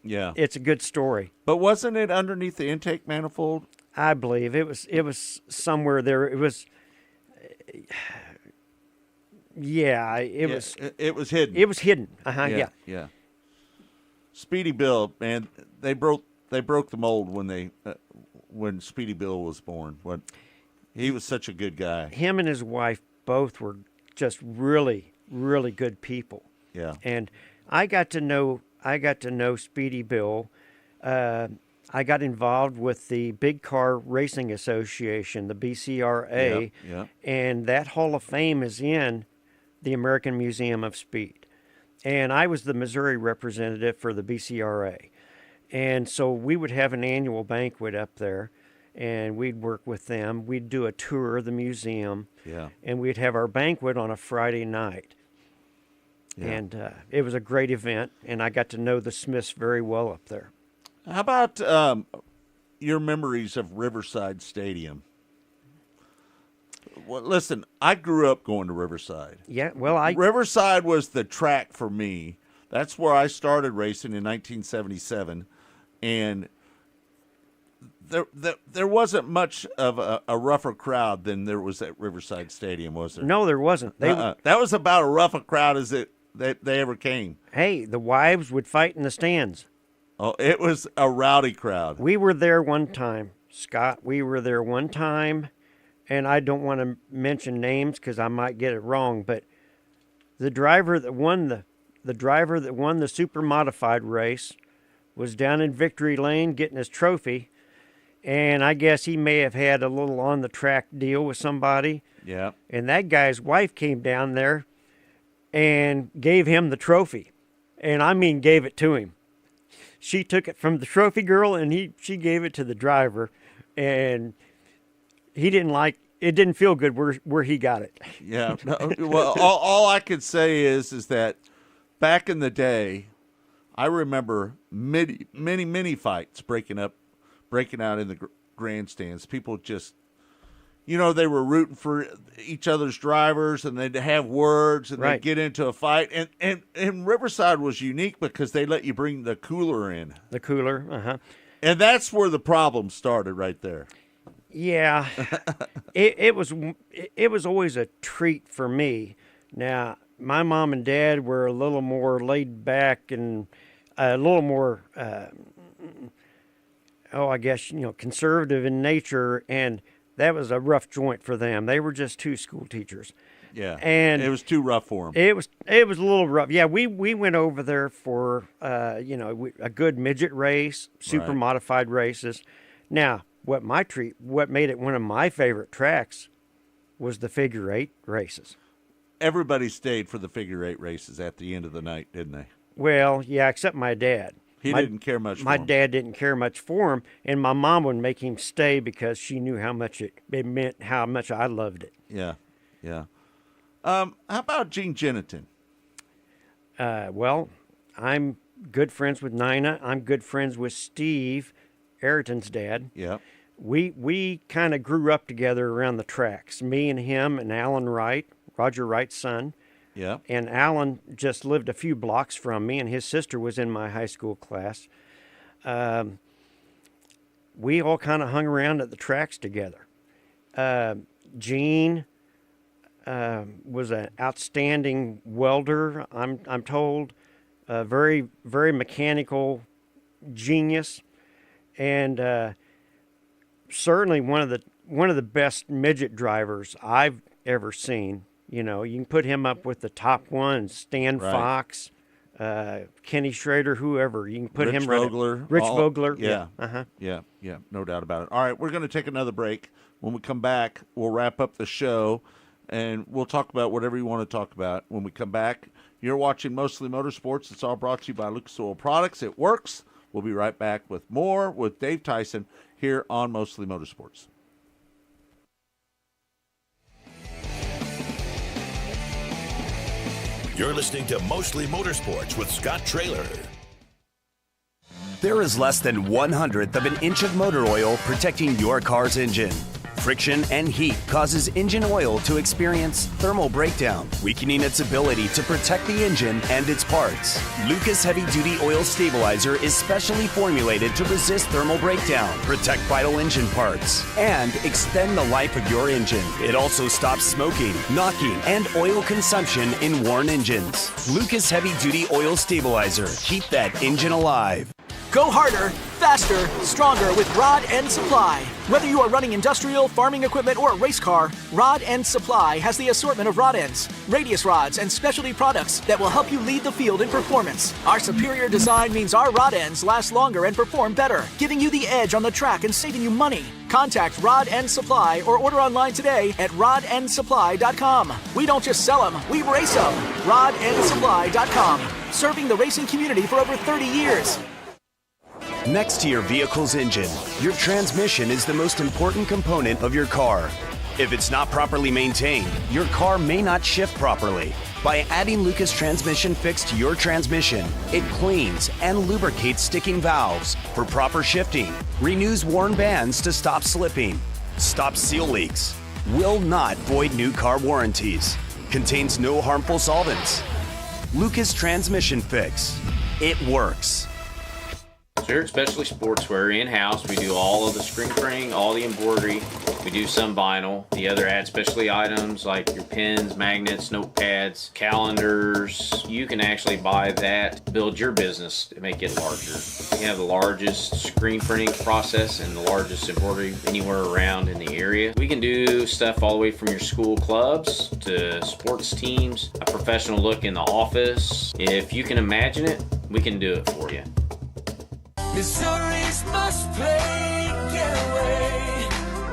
yeah, it's a good story. But wasn't it underneath the intake manifold? I believe it was somewhere there. It was. Yeah, it was. It was hidden. It was hidden. Yeah. Speedy Bill, man, they broke the mold when Speedy Bill was born. He was such a good guy. Him and his wife both were just really, really good people. Yeah. And I got to know Speedy Bill. I got involved with the Big Car Racing Association, the BCRA, and that Hall of Fame is in the American Museum of Speed. And I was the Missouri representative for the BCRA. And so we would have an annual banquet up there, and we'd work with them. We'd do a tour of the museum, and we'd have our banquet on a Friday night. Yeah. And it was a great event, and I got to know the Smiths very well up there. How about your memories of Riverside Stadium? Well, listen, I grew up going to Riverside. Yeah, well, Riverside was the track for me. That's where I started racing in 1977, and there wasn't much of a rougher crowd than there was at Riverside Stadium, was there? No, there wasn't. That was about a rough a crowd as they ever came. Hey, the wives would fight in the stands. Oh, it was a rowdy crowd. We were there one time, Scott. We were there one time, and I don't want to mention names because I might get it wrong, but the driver that won the super modified race was down in Victory Lane getting his trophy, and I guess he may have had a little on the track deal with somebody. Yeah. And that guy's wife came down there and gave him the trophy, and I mean gave it to him. She took it from the trophy girl, and she gave it to the driver, and he didn't like. It didn't feel good where he got it. Yeah. No, well, all I could say is that back in the day, I remember many fights breaking out in the grandstands. People just, they were rooting for each other's drivers, and they'd have words, and Right. they'd get into a fight. And Riverside was unique because they let you bring the cooler in. The cooler, uh-huh. And that's where the problem started right there. Yeah, it was always a treat for me. Now, my mom and dad were a little more laid back and a little more, I guess, conservative in nature, and that was a rough joint for them. They were just two school teachers. Yeah, and it was too rough for them. It was a little rough. Yeah, we went over there for a good midget race, super Right. modified races. Now, what made it one of my favorite tracks was the figure 8 races. Everybody stayed for the figure 8 races at the end of the night, didn't they? Well, yeah, except my dad. He didn't care much My for 'em. dad didn't care much for him, and my mom would make him stay because she knew how much it meant, how much I loved it. Yeah, yeah. How about Gene Jennington? Well, I'm good friends with Nina. I'm good friends with Steve, Ayrton's dad. Yeah. We kind of grew up together around the tracks. Me and him and Alan Wright, Roger Wright's son. Yeah. And Alan just lived a few blocks from me, and his sister was in my high school class. We all kind of hung around at the tracks together. Gene was an outstanding welder, I'm told, very, very mechanical genius, and certainly one of the best midget drivers I've ever seen. You can put him up with the top ones, Stan Right. Fox, Kenny Schrader, whoever. You can put Rich him right at- Vogler. Rich Vogler. Yeah. Uh-huh. Yeah, no doubt about it. All right, we're going to take another break. When we come back, we'll wrap up the show, and we'll talk about whatever you want to talk about. When we come back, you're watching Mostly Motorsports. It's all brought to you by Lucas Oil Products. It works. We'll be right back with more with Dave Tyson here on Mostly Motorsports. You're listening to Mostly Motorsports with Scott Traylor. There is less than 1/100th of an inch of motor oil protecting your car's engine. Friction and heat causes engine oil to experience thermal breakdown, weakening its ability to protect the engine and its parts. Lucas Heavy Duty Oil Stabilizer is specially formulated to resist thermal breakdown, protect vital engine parts, and extend the life of your engine. It also stops smoking, knocking, and oil consumption in worn engines. Lucas Heavy Duty Oil Stabilizer. Keep that engine alive. Go harder, faster, stronger with Rod End Supply. Whether you are running industrial, farming equipment, or a race car, Rod End Supply has the assortment of rod ends, radius rods, and specialty products that will help you lead the field in performance. Our superior design means our rod ends last longer and perform better, giving you the edge on the track and saving you money. Contact Rod End Supply or order online today at rodendsupply.com. We don't just sell them, we race them. rodendsupply.com. Serving the racing community for over 30 years. Next to your vehicle's engine, your transmission is the most important component of your car. If it's not properly maintained, your car may not shift properly. By adding Lucas Transmission Fix to your transmission, it cleans and lubricates sticking valves for proper shifting, renews worn bands to stop slipping, stops seal leaks, will not void new car warranties, contains no harmful solvents. Lucas Transmission Fix. It works. Sure, especially sportswear in-house. We do all of the screen printing, all the embroidery. We do some vinyl. The other add specialty items like your pins, magnets, notepads, calendars. You can actually buy that, build your business to make it larger. We have the largest screen printing process and the largest embroidery anywhere around in the area. We can do stuff all the way from your school clubs to sports teams, a professional look in the office. If you can imagine it, we can do it for you. Missouri's must play getaway.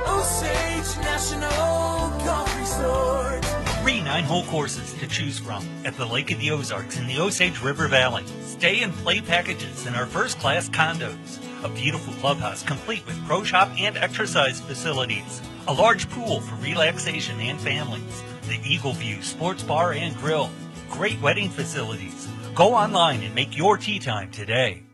Osage National Golf Resort. 3 9-hole courses to choose from at the Lake of the Ozarks in the Osage River Valley. Stay and play packages in our first-class condos. A beautiful clubhouse complete with pro shop and exercise facilities. A large pool for relaxation and families. The Eagle View Sports Bar and Grill. Great wedding facilities. Go online and make your tee time today.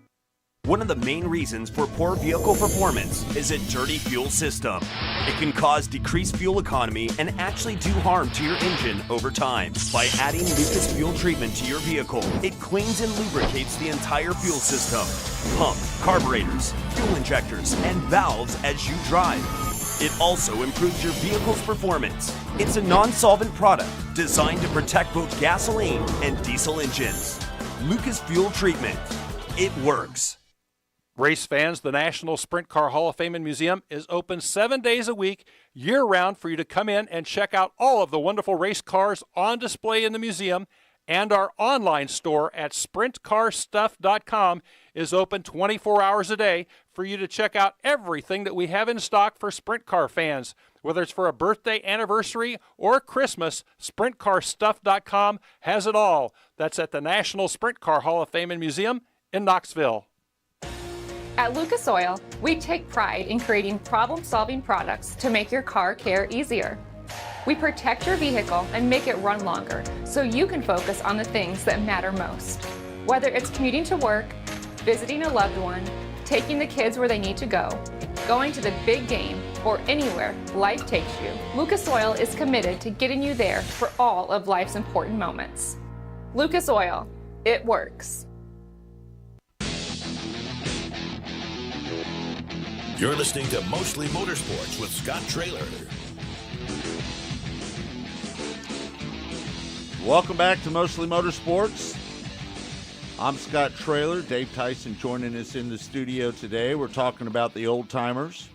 One of the main reasons for poor vehicle performance is a dirty fuel system. It can cause decreased fuel economy and actually do harm to your engine over time. By adding Lucas Fuel Treatment to your vehicle, it cleans and lubricates the entire fuel system. Pump, carburetors, fuel injectors, and valves as you drive. It also improves your vehicle's performance. It's a non-solvent product designed to protect both gasoline and diesel engines. Lucas Fuel Treatment. It works. Race fans, the National Sprint Car Hall of Fame and Museum is open 7 days a week, year-round, for you to come in and check out all of the wonderful race cars on display in the museum. And our online store at sprintcarstuff.com is open 24 hours a day for you to check out everything that we have in stock for sprint car fans. Whether it's for a birthday, anniversary, or Christmas, sprintcarstuff.com has it all. That's at the National Sprint Car Hall of Fame and Museum in Knoxville. At Lucas Oil, we take pride in creating problem-solving products to make your car care easier. We protect your vehicle and make it run longer so you can focus on the things that matter most. Whether it's commuting to work, visiting a loved one, taking the kids where they need to go, going to the big game, or anywhere life takes you, Lucas Oil is committed to getting you there for all of life's important moments. Lucas Oil, it works. You're listening to Mostly Motorsports with Scott Traylor. Welcome back to Mostly Motorsports. I'm Scott Traylor. Dave Tyson joining us in the studio today. We're talking about the old timers.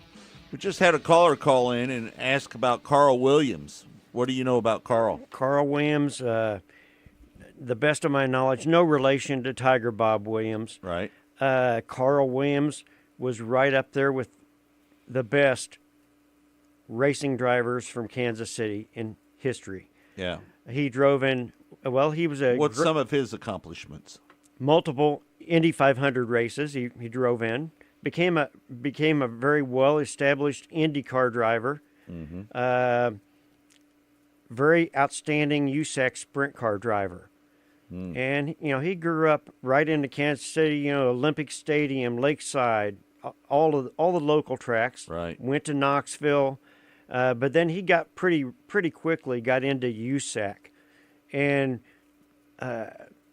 We just had a caller call in and ask about Carl Williams. What do you know about Carl? Carl Williams, the best of my knowledge, no relation to Tiger Bob Williams. Right. Carl Williams was right up there with the best racing drivers from Kansas City in history. Yeah. He drove in, well, he was a... What's some of his accomplishments? Multiple Indy 500 races he drove in. Became a very well-established IndyCar driver. Mm-hmm. Very outstanding USAC sprint car driver. And, he grew up right into Kansas City, Olympic Stadium, Lakeside, all the local tracks. Right. Went to Knoxville, but then he got pretty quickly got into USAC, and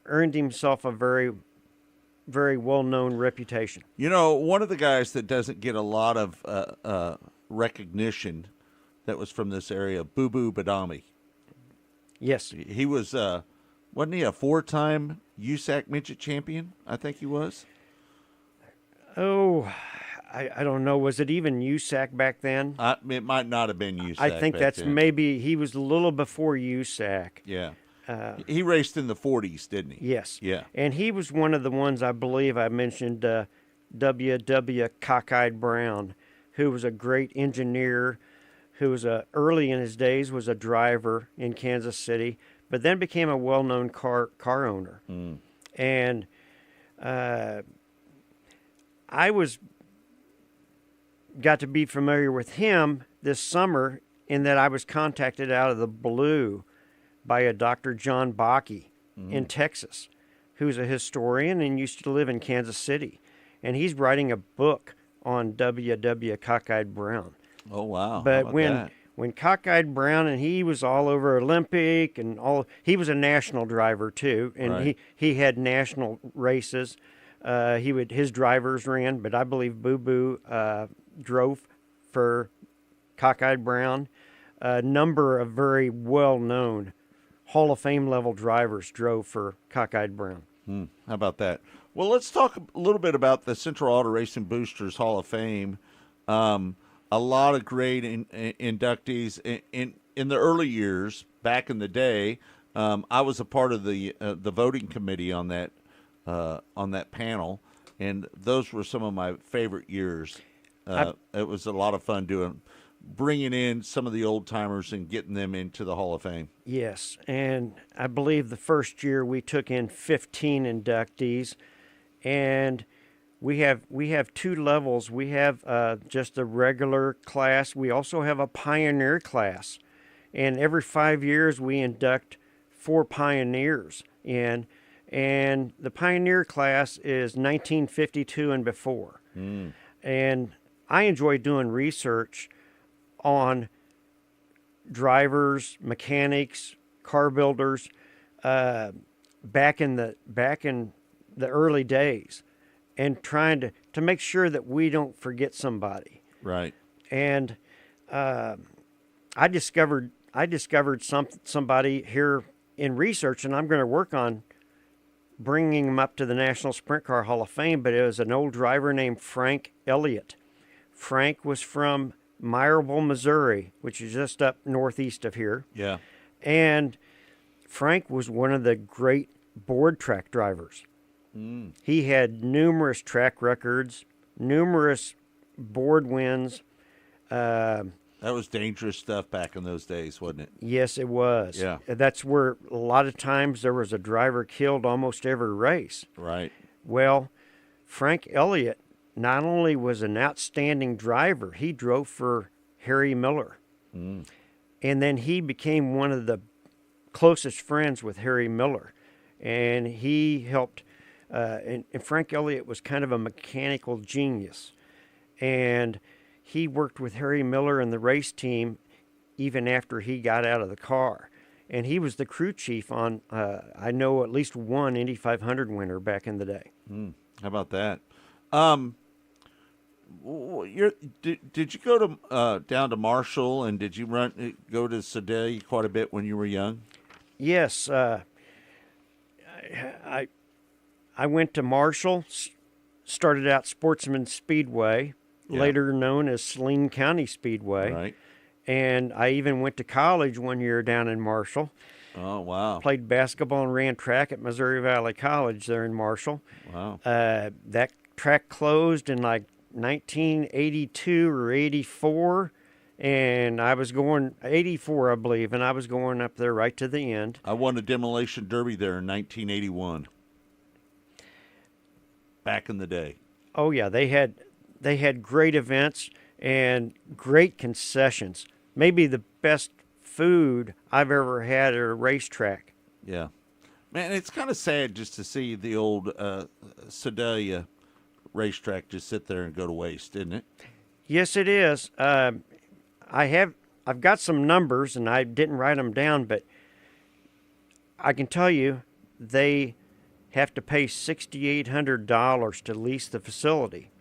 earned himself a very, very well-known reputation. One of the guys that doesn't get a lot of recognition that was from this area, Boo Boo Badami. Yes. He was, wasn't he a 4-time USAC midget champion? I think he was. Oh, I don't know. Was it even USAC back then? It might not have been USAC. I think that's then. Maybe he was a little before USAC. Yeah. He raced in the 40s, didn't he? Yes. Yeah. And he was one of the ones I believe I mentioned, W.W. Cockeyed Brown, who was a great engineer, who was early in his days was a driver in Kansas City, but then became a well-known car owner. And I got to be familiar with him this summer in that I was contacted out of the blue by a Dr. John Bakke in Texas, who's a historian and used to live in Kansas City. And he's writing a book on W.W. Cockeyed Brown. Oh, wow. But when Cockeyed Brown, and he was all over Olympic and all, he was a national driver too, and right. he had national races. His drivers ran, but I believe Boo Boo drove for Cockeyed Brown. A number of very well-known Hall of Fame level drivers drove for Cockeyed Brown. How about that? Well, let's talk a little bit about the Central Auto Racing Boosters Hall of Fame. A lot of great inductees in the early years. Back in the day, I was a part of the voting committee on that panel, and those were some of my favorite years. It was a lot of fun bringing in some of the old timers and getting them into the Hall of Fame. Yes, and I believe the first year we took in 15 inductees, and we have two levels. We have just a regular class. We also have a pioneer class, and every 5 years we induct 4 pioneers in. and the Pioneer class is 1952 and before. And I enjoy doing research on drivers, mechanics, car builders, back in the early days, and trying to make sure that we don't forget somebody. Right. And I discovered somebody here in research, and I'm going to work on bringing him up to the National Sprint Car Hall of Fame. But it was an old driver named Frank Elliott. Frank was from Meyerville, Missouri, which is just up northeast of here. Yeah. And Frank was one of the great board track drivers. He had numerous track records, numerous board wins. That was dangerous stuff back in those days, wasn't it? Yes, it was. Yeah. That's where a lot of times there was a driver killed almost every race. Right. Well, Frank Elliott not only was an outstanding driver, he drove for Harry Miller. And then he became one of the closest friends with Harry Miller. And he helped, and Frank Elliott was kind of a mechanical genius. And he worked with Harry Miller and the race team even after he got out of the car. And he was the crew chief on, I know, at least one Indy 500 winner back in the day. How about that? Did you go to down to Marshall, and did you go to Sedalia quite a bit when you were young? Yes. I went to Marshall, started out Sportsman Speedway, later known as Saline County Speedway. Right. And I even went to college one year down in Marshall. Oh, wow. Played basketball and ran track at Missouri Valley College there in Marshall. Wow. That track closed in like 1982 or 84. And I was going, 84, I believe, and I was going up there right to the end. I won a demolition derby there in 1981. Back in the day. Oh, yeah. They had great events and great concessions. Maybe the best food I've ever had at a racetrack. Yeah. Man, it's kind of sad just to see the old Sedalia racetrack just sit there and go to waste, isn't it? Yes, it is. I've got some numbers, and I didn't write them down, but I can tell you they have to pay $6,800 to lease the facility.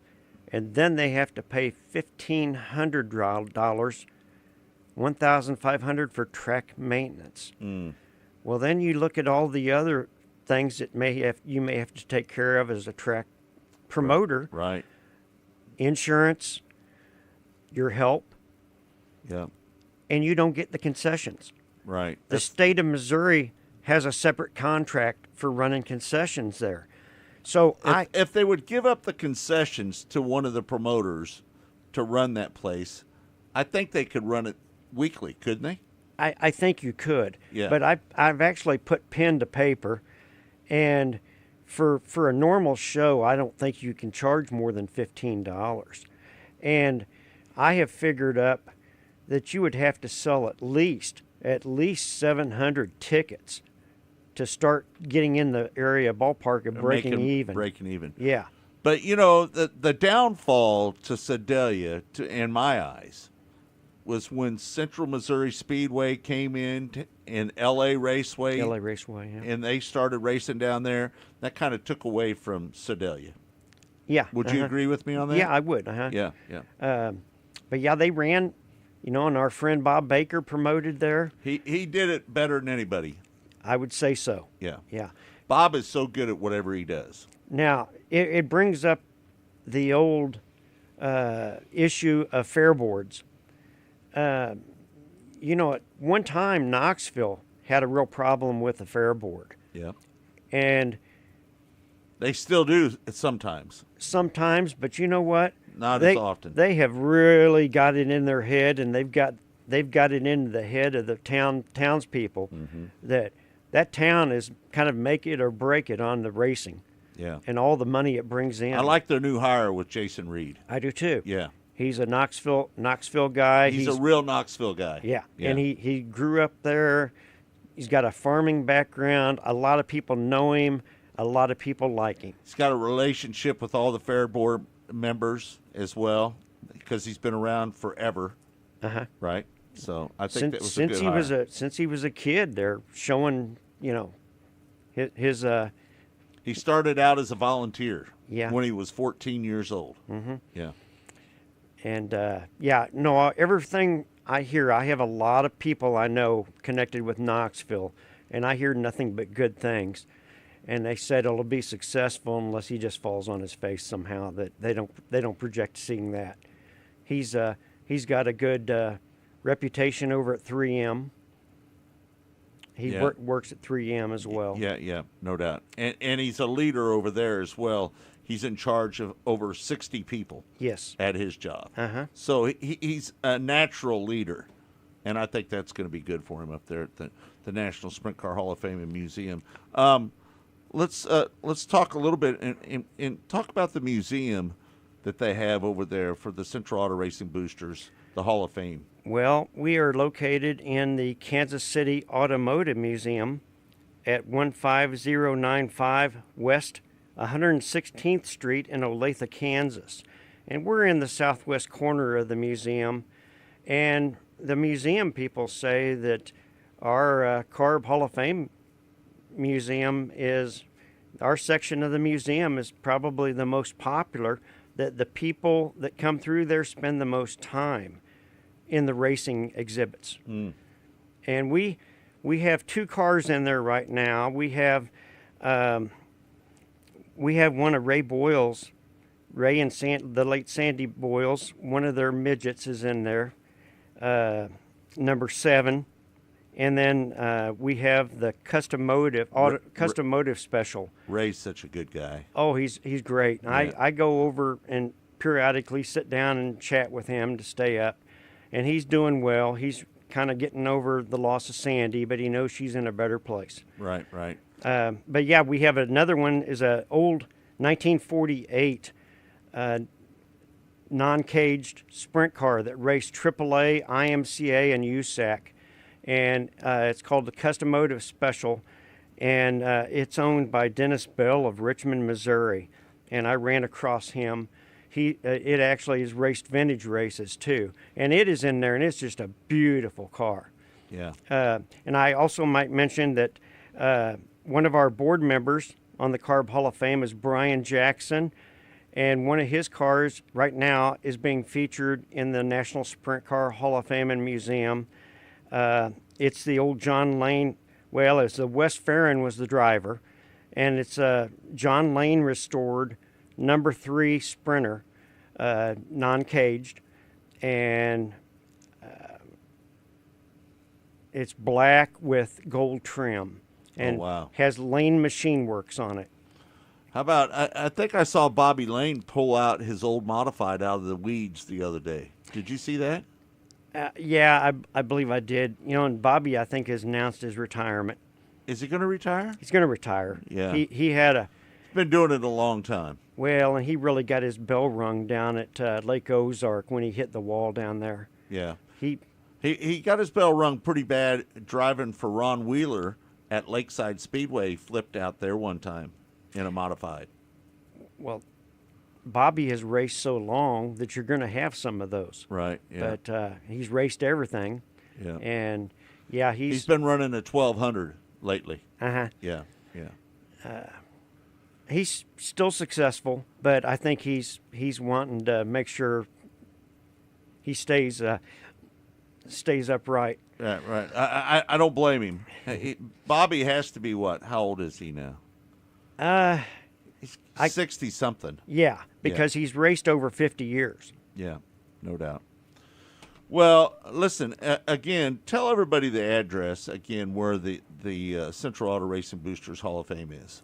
And then they have to pay $1,500, $1,500 for track maintenance. Well, then you look at all the other things that you may have to take care of as a track promoter. Right. Insurance, your help. Yeah. And you don't get the concessions. Right. The state of Missouri has a separate contract for running concessions there. So if they would give up the concessions to one of the promoters to run that place, I think they could run it weekly, couldn't they? I think you could. Yeah. But I've actually put pen to paper, and for a normal show, I don't think you can charge more than $15. And I have figured up that you would have to sell at least 700 tickets to start getting in the area ballpark of breaking even. Breaking even. Yeah. But, you know, the downfall to Sedalia, in my eyes, was when Central Missouri Speedway came in and L.A. Raceway. L.A. Raceway, yeah. And they started racing down there. That kind of took away from Sedalia. Yeah. Would you agree with me on that? Yeah, I would. Yeah, yeah. But, yeah, they ran, and our friend Bob Baker promoted there. He did it better than anybody. I would say so. Yeah. Yeah. Bob is so good at whatever he does. Now, it brings up the old issue of fair boards. At one time, Knoxville had a real problem with the fair board. Yeah. And they still do sometimes. Sometimes, but you know what? Not as often. They have really got it in their head, and they've got it into the head of the townspeople that town is kind of make it or break it on the racing. Yeah. And all the money it brings in. I like their new hire with Jason Reed. I do too. Yeah. He's a Knoxville guy. He's a real Knoxville guy. Yeah. And he grew up there. He's got a farming background. A lot of people know him. a lot of people like him. He's got a relationship with all the fair board members as well, because he's been around forever. Right. So I think that was a good hire. Since he was a kid, they're showing, you know, his. He started out as a volunteer. Yeah. When he was 14 years old. Yeah. And everything I hear, I have a lot of people I know connected with Knoxville, and I hear nothing but good things. And they said it'll be successful unless he just falls on his face somehow. That they don't project seeing that. He's got a good reputation over at 3M. He works at 3M as well. Yeah, no doubt. And he's a leader over there as well. He's in charge of over 60 people. Yes. At his job. So he's a natural leader, and I think that's going to be good for him up there at the National Sprint Car Hall of Fame and Museum. Let's talk a little bit and talk about the museum that they have over there for the Central Auto Racing Boosters, the Hall of Fame. Well, we are located in the Kansas City Automotive Museum at 15095 West 116th Street in Olathe, Kansas. And we're in the southwest corner of the museum. And the museum people say that our CARB Hall of Fame museum is, our section of the museum is probably the most popular, that the people that come through there spend the most time in the racing exhibits. And we have two cars in there right now. We have one of Ray Boyle's, Ray and the late Sandy Boyle's, one of their midgets is in there, number 7. And then we have the custom motive special. Ray's such a good guy. Oh, he's great. Yeah. I go over and periodically sit down and chat with him to stay up, and he's doing well. He's kind of getting over the loss of Sandy, but he knows she's in a better place. Right. But yeah, we have another one, is a old 1948 non-caged sprint car that raced AAA, IMCA, and USAC. And it's called the Custom Motive Special, and it's owned by Dennis Bell of Richmond, Missouri. And I ran across him. It actually has raced vintage races too, and it is in there, and it's just a beautiful car. Yeah. And I also might mention that one of our board members on the CARB Hall of Fame is Brian Jackson, and one of his cars right now is being featured in the National Sprint Car Hall of Fame and Museum. It's the old John Lane, well, it's the Wes Farron was the driver, and it's a John Lane restored number 3 Sprinter, non-caged, and it's black with gold trim, and has Lane Machine Works on it. How about, I think I saw Bobby Lane pull out his old modified out of the weeds the other day. Did you see that? Yeah, I believe I did. You know, and Bobby, I think, has announced his retirement. Is he going to retire? He's going to retire. Yeah. He had a... He's been doing it a long time. Well, and he really got his bell rung down at Lake Ozark when he hit the wall down there. Yeah. He got his bell rung pretty bad driving for Ron Wheeler at Lakeside Speedway. Flipped out there one time in a modified. Well, Bobby has raced so long that you're going to have some of those. Right, yeah. But he's raced everything. Yeah. And, yeah, he's been running a 1200 lately. Uh-huh. Yeah. He's still successful, but I think he's wanting to make sure he stays upright. Yeah, right. I don't blame him. Bobby has to be what? How old is he now? He's 60-something. Yeah, because he's raced over 50 years. Yeah, no doubt. Well, listen, again, tell everybody the address, again, where the Central Auto Racing Boosters Hall of Fame is.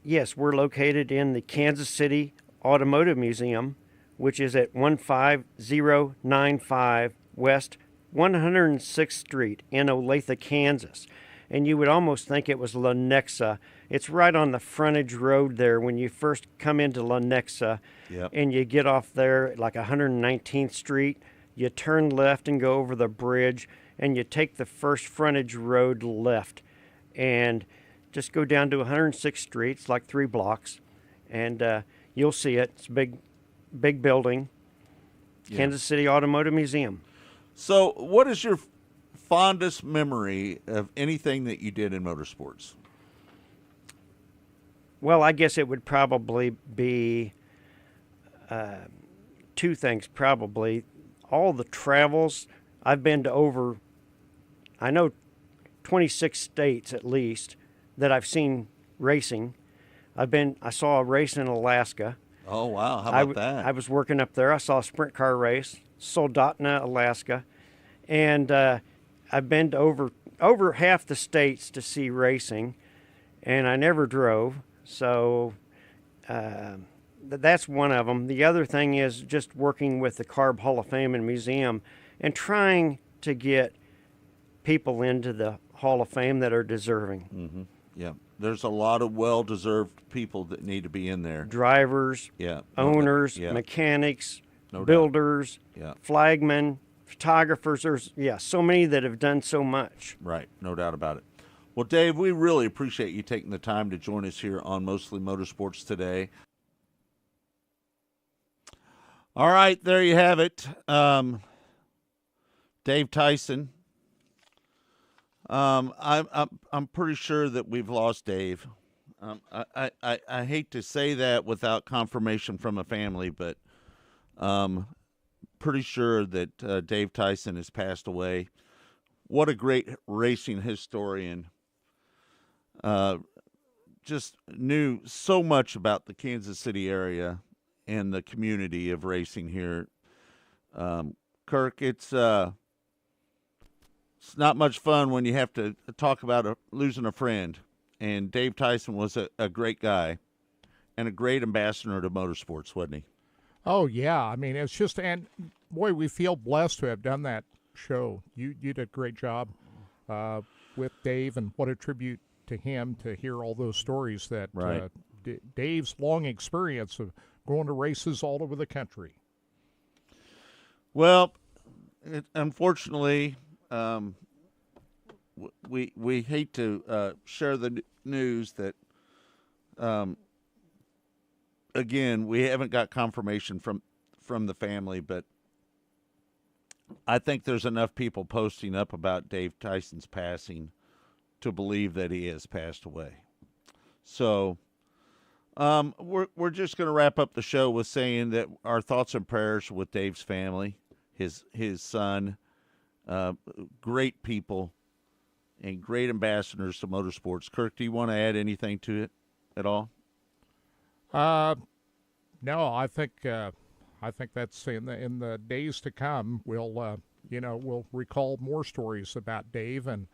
Yes, we're located in the Kansas City Automotive Museum, which is at 15095 West 106th Street in Olathe, Kansas. And you would almost think it was Lenexa. It's right on the frontage road there when you first come into Lenexa. Yep. And you get off there at like 119th Street. You turn left and go over the bridge, and you take the first frontage road left. And just go down to 106th Street. It's like 3 blocks, and you'll see it. It's a big building, Kansas City Automotive Museum. So what is your fondest memory of anything that you did in motorsports? Well, I guess it would probably be 2 things, probably. All the travels. I've been to I know 26 states at least that I've seen racing. I saw a race in Alaska. Oh, wow. How about that? I was working up there. I saw a sprint car race, Soldotna, Alaska. And I've been to over half the states to see racing, and I never drove. So that's one of them. The other thing is just working with the Carb Hall of Fame and Museum and trying to get people into the Hall of Fame that are deserving. Mm-hmm. Yeah. There's a lot of well-deserved people that need to be in there. Drivers, owners, mechanics, builders, flagmen, photographers. There's so many that have done so much. Right, no doubt about it. Well, Dave, we really appreciate you taking the time to join us here on Mostly Motorsports today. All right, there you have it. Dave Tyson. I'm pretty sure that we've lost Dave. I hate to say that without confirmation from a family, but pretty sure that Dave Tyson has passed away. What a great racing historian. Just knew so much about the Kansas City area and the community of racing here. Kirk, it's not much fun when you have to talk about losing a friend. And Dave Tyson was a great guy and a great ambassador to motorsports, wasn't he? Oh, yeah. I mean, it's just, and boy, we feel blessed to have done that show. You did a great job with Dave, and what a tribute to him to hear all those stories that Dave's long experience of going to races all over the country. Well, unfortunately, we hate to share the news that, again, we haven't got confirmation from the family, but I think there's enough people posting up about Dave Tyson's passing to believe that he has passed away. So we're just going to wrap up the show with saying that our thoughts and prayers with Dave's family, his son, great people, and great ambassadors to motorsports. Kirk, do you want to add anything to it at all? No, I think that's in the days to come. We'll recall more stories about Dave, and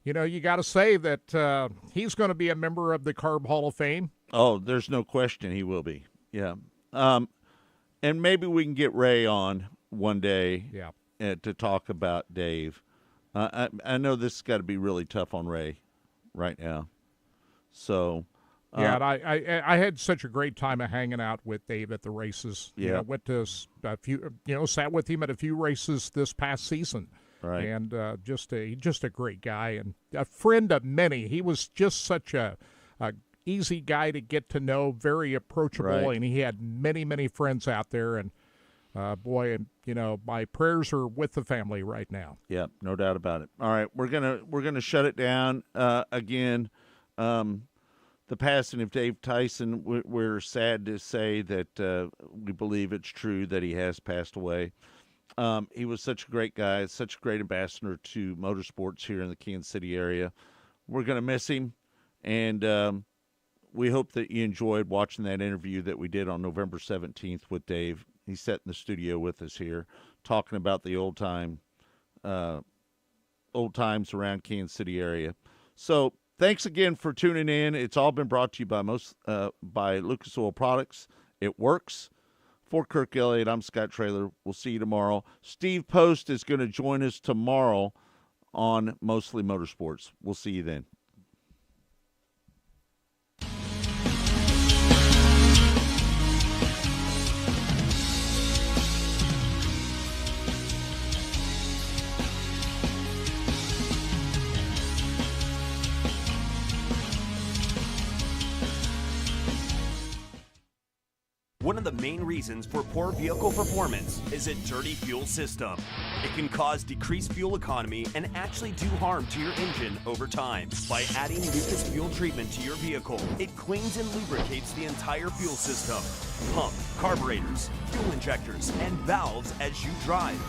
you got to say that he's going to be a member of the Carb Hall of Fame. Oh, there's no question he will be. Yeah. And maybe we can get Ray on one day. Yeah. To talk about Dave. I know this has got to be really tough on Ray right now. So. Yeah, and I had such a great time of hanging out with Dave at the races. Yeah. Went to a few, sat with him at a few races this past season. Right. And just a great guy and a friend of many. He was just such a easy guy to get to know, very approachable, right. And he had many, many friends out there. And my prayers are with the family right now. Yeah, no doubt about it. All right, we're gonna shut it down again. The passing of Dave Tyson, we're sad to say that we believe it's true that he has passed away. He was such a great guy, such a great ambassador to motorsports here in the Kansas City area. We're going to miss him, and we hope that you enjoyed watching that interview that we did on November 17th with Dave. He sat in the studio with us here talking about the old times around Kansas City area. So thanks again for tuning in. It's all been brought to you by Lucas Oil Products. It works. For Kirk Elliott, I'm Scott Traylor. We'll see you tomorrow. Steve Post is going to join us tomorrow on Mostly Motorsports. We'll see you then. One of the main reasons for poor vehicle performance is a dirty fuel system. It can cause decreased fuel economy and actually do harm to your engine over time. By adding Lucas Fuel Treatment to your vehicle, it cleans and lubricates the entire fuel system, pump, carburetors, fuel injectors, and valves as you drive.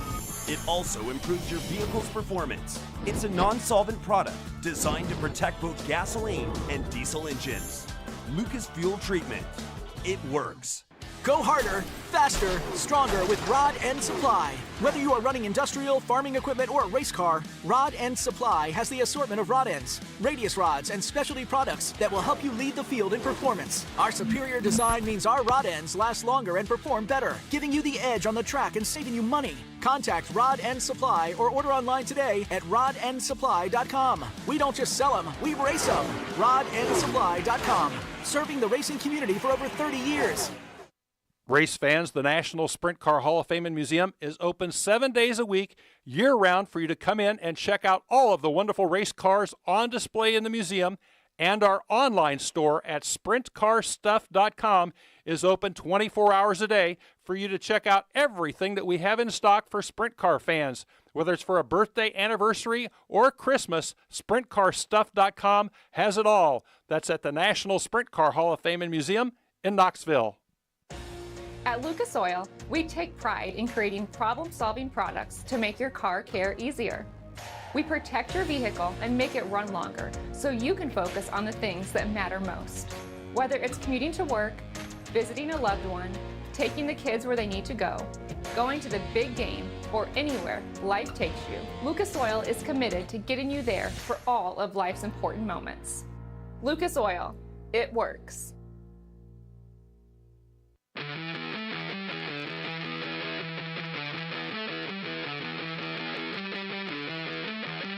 It also improves your vehicle's performance. It's a non-solvent product designed to protect both gasoline and diesel engines. Lucas Fuel Treatment. It works. Go harder, faster, stronger with Rod End Supply. Whether you are running industrial, farming equipment, or a race car, Rod End Supply has the assortment of rod ends, radius rods, and specialty products that will help you lead the field in performance. Our superior design means our rod ends last longer and perform better, giving you the edge on the track and saving you money. Contact Rod End Supply or order online today at rodendsupply.com. We don't just sell them, we race them. rodendsupply.com. Serving the racing community for over 30 years. Race fans, the National Sprint Car Hall of Fame and Museum is open 7 days a week, year-round, for you to come in and check out all of the wonderful race cars on display in the museum, and our online store at sprintcarstuff.com is open 24 hours a day for you to check out everything that we have in stock for sprint car fans. Whether it's for a birthday, anniversary, or Christmas, sprintcarstuff.com has it all. That's at the National Sprint Car Hall of Fame and Museum in Knoxville. At Lucas Oil, we take pride in creating problem-solving products to make your car care easier. We protect your vehicle and make it run longer so you can focus on the things that matter most. Whether it's commuting to work, visiting a loved one, taking the kids where they need to go, going to the big game, or anywhere life takes you, Lucas Oil is committed to getting you there for all of life's important moments. Lucas Oil, it works.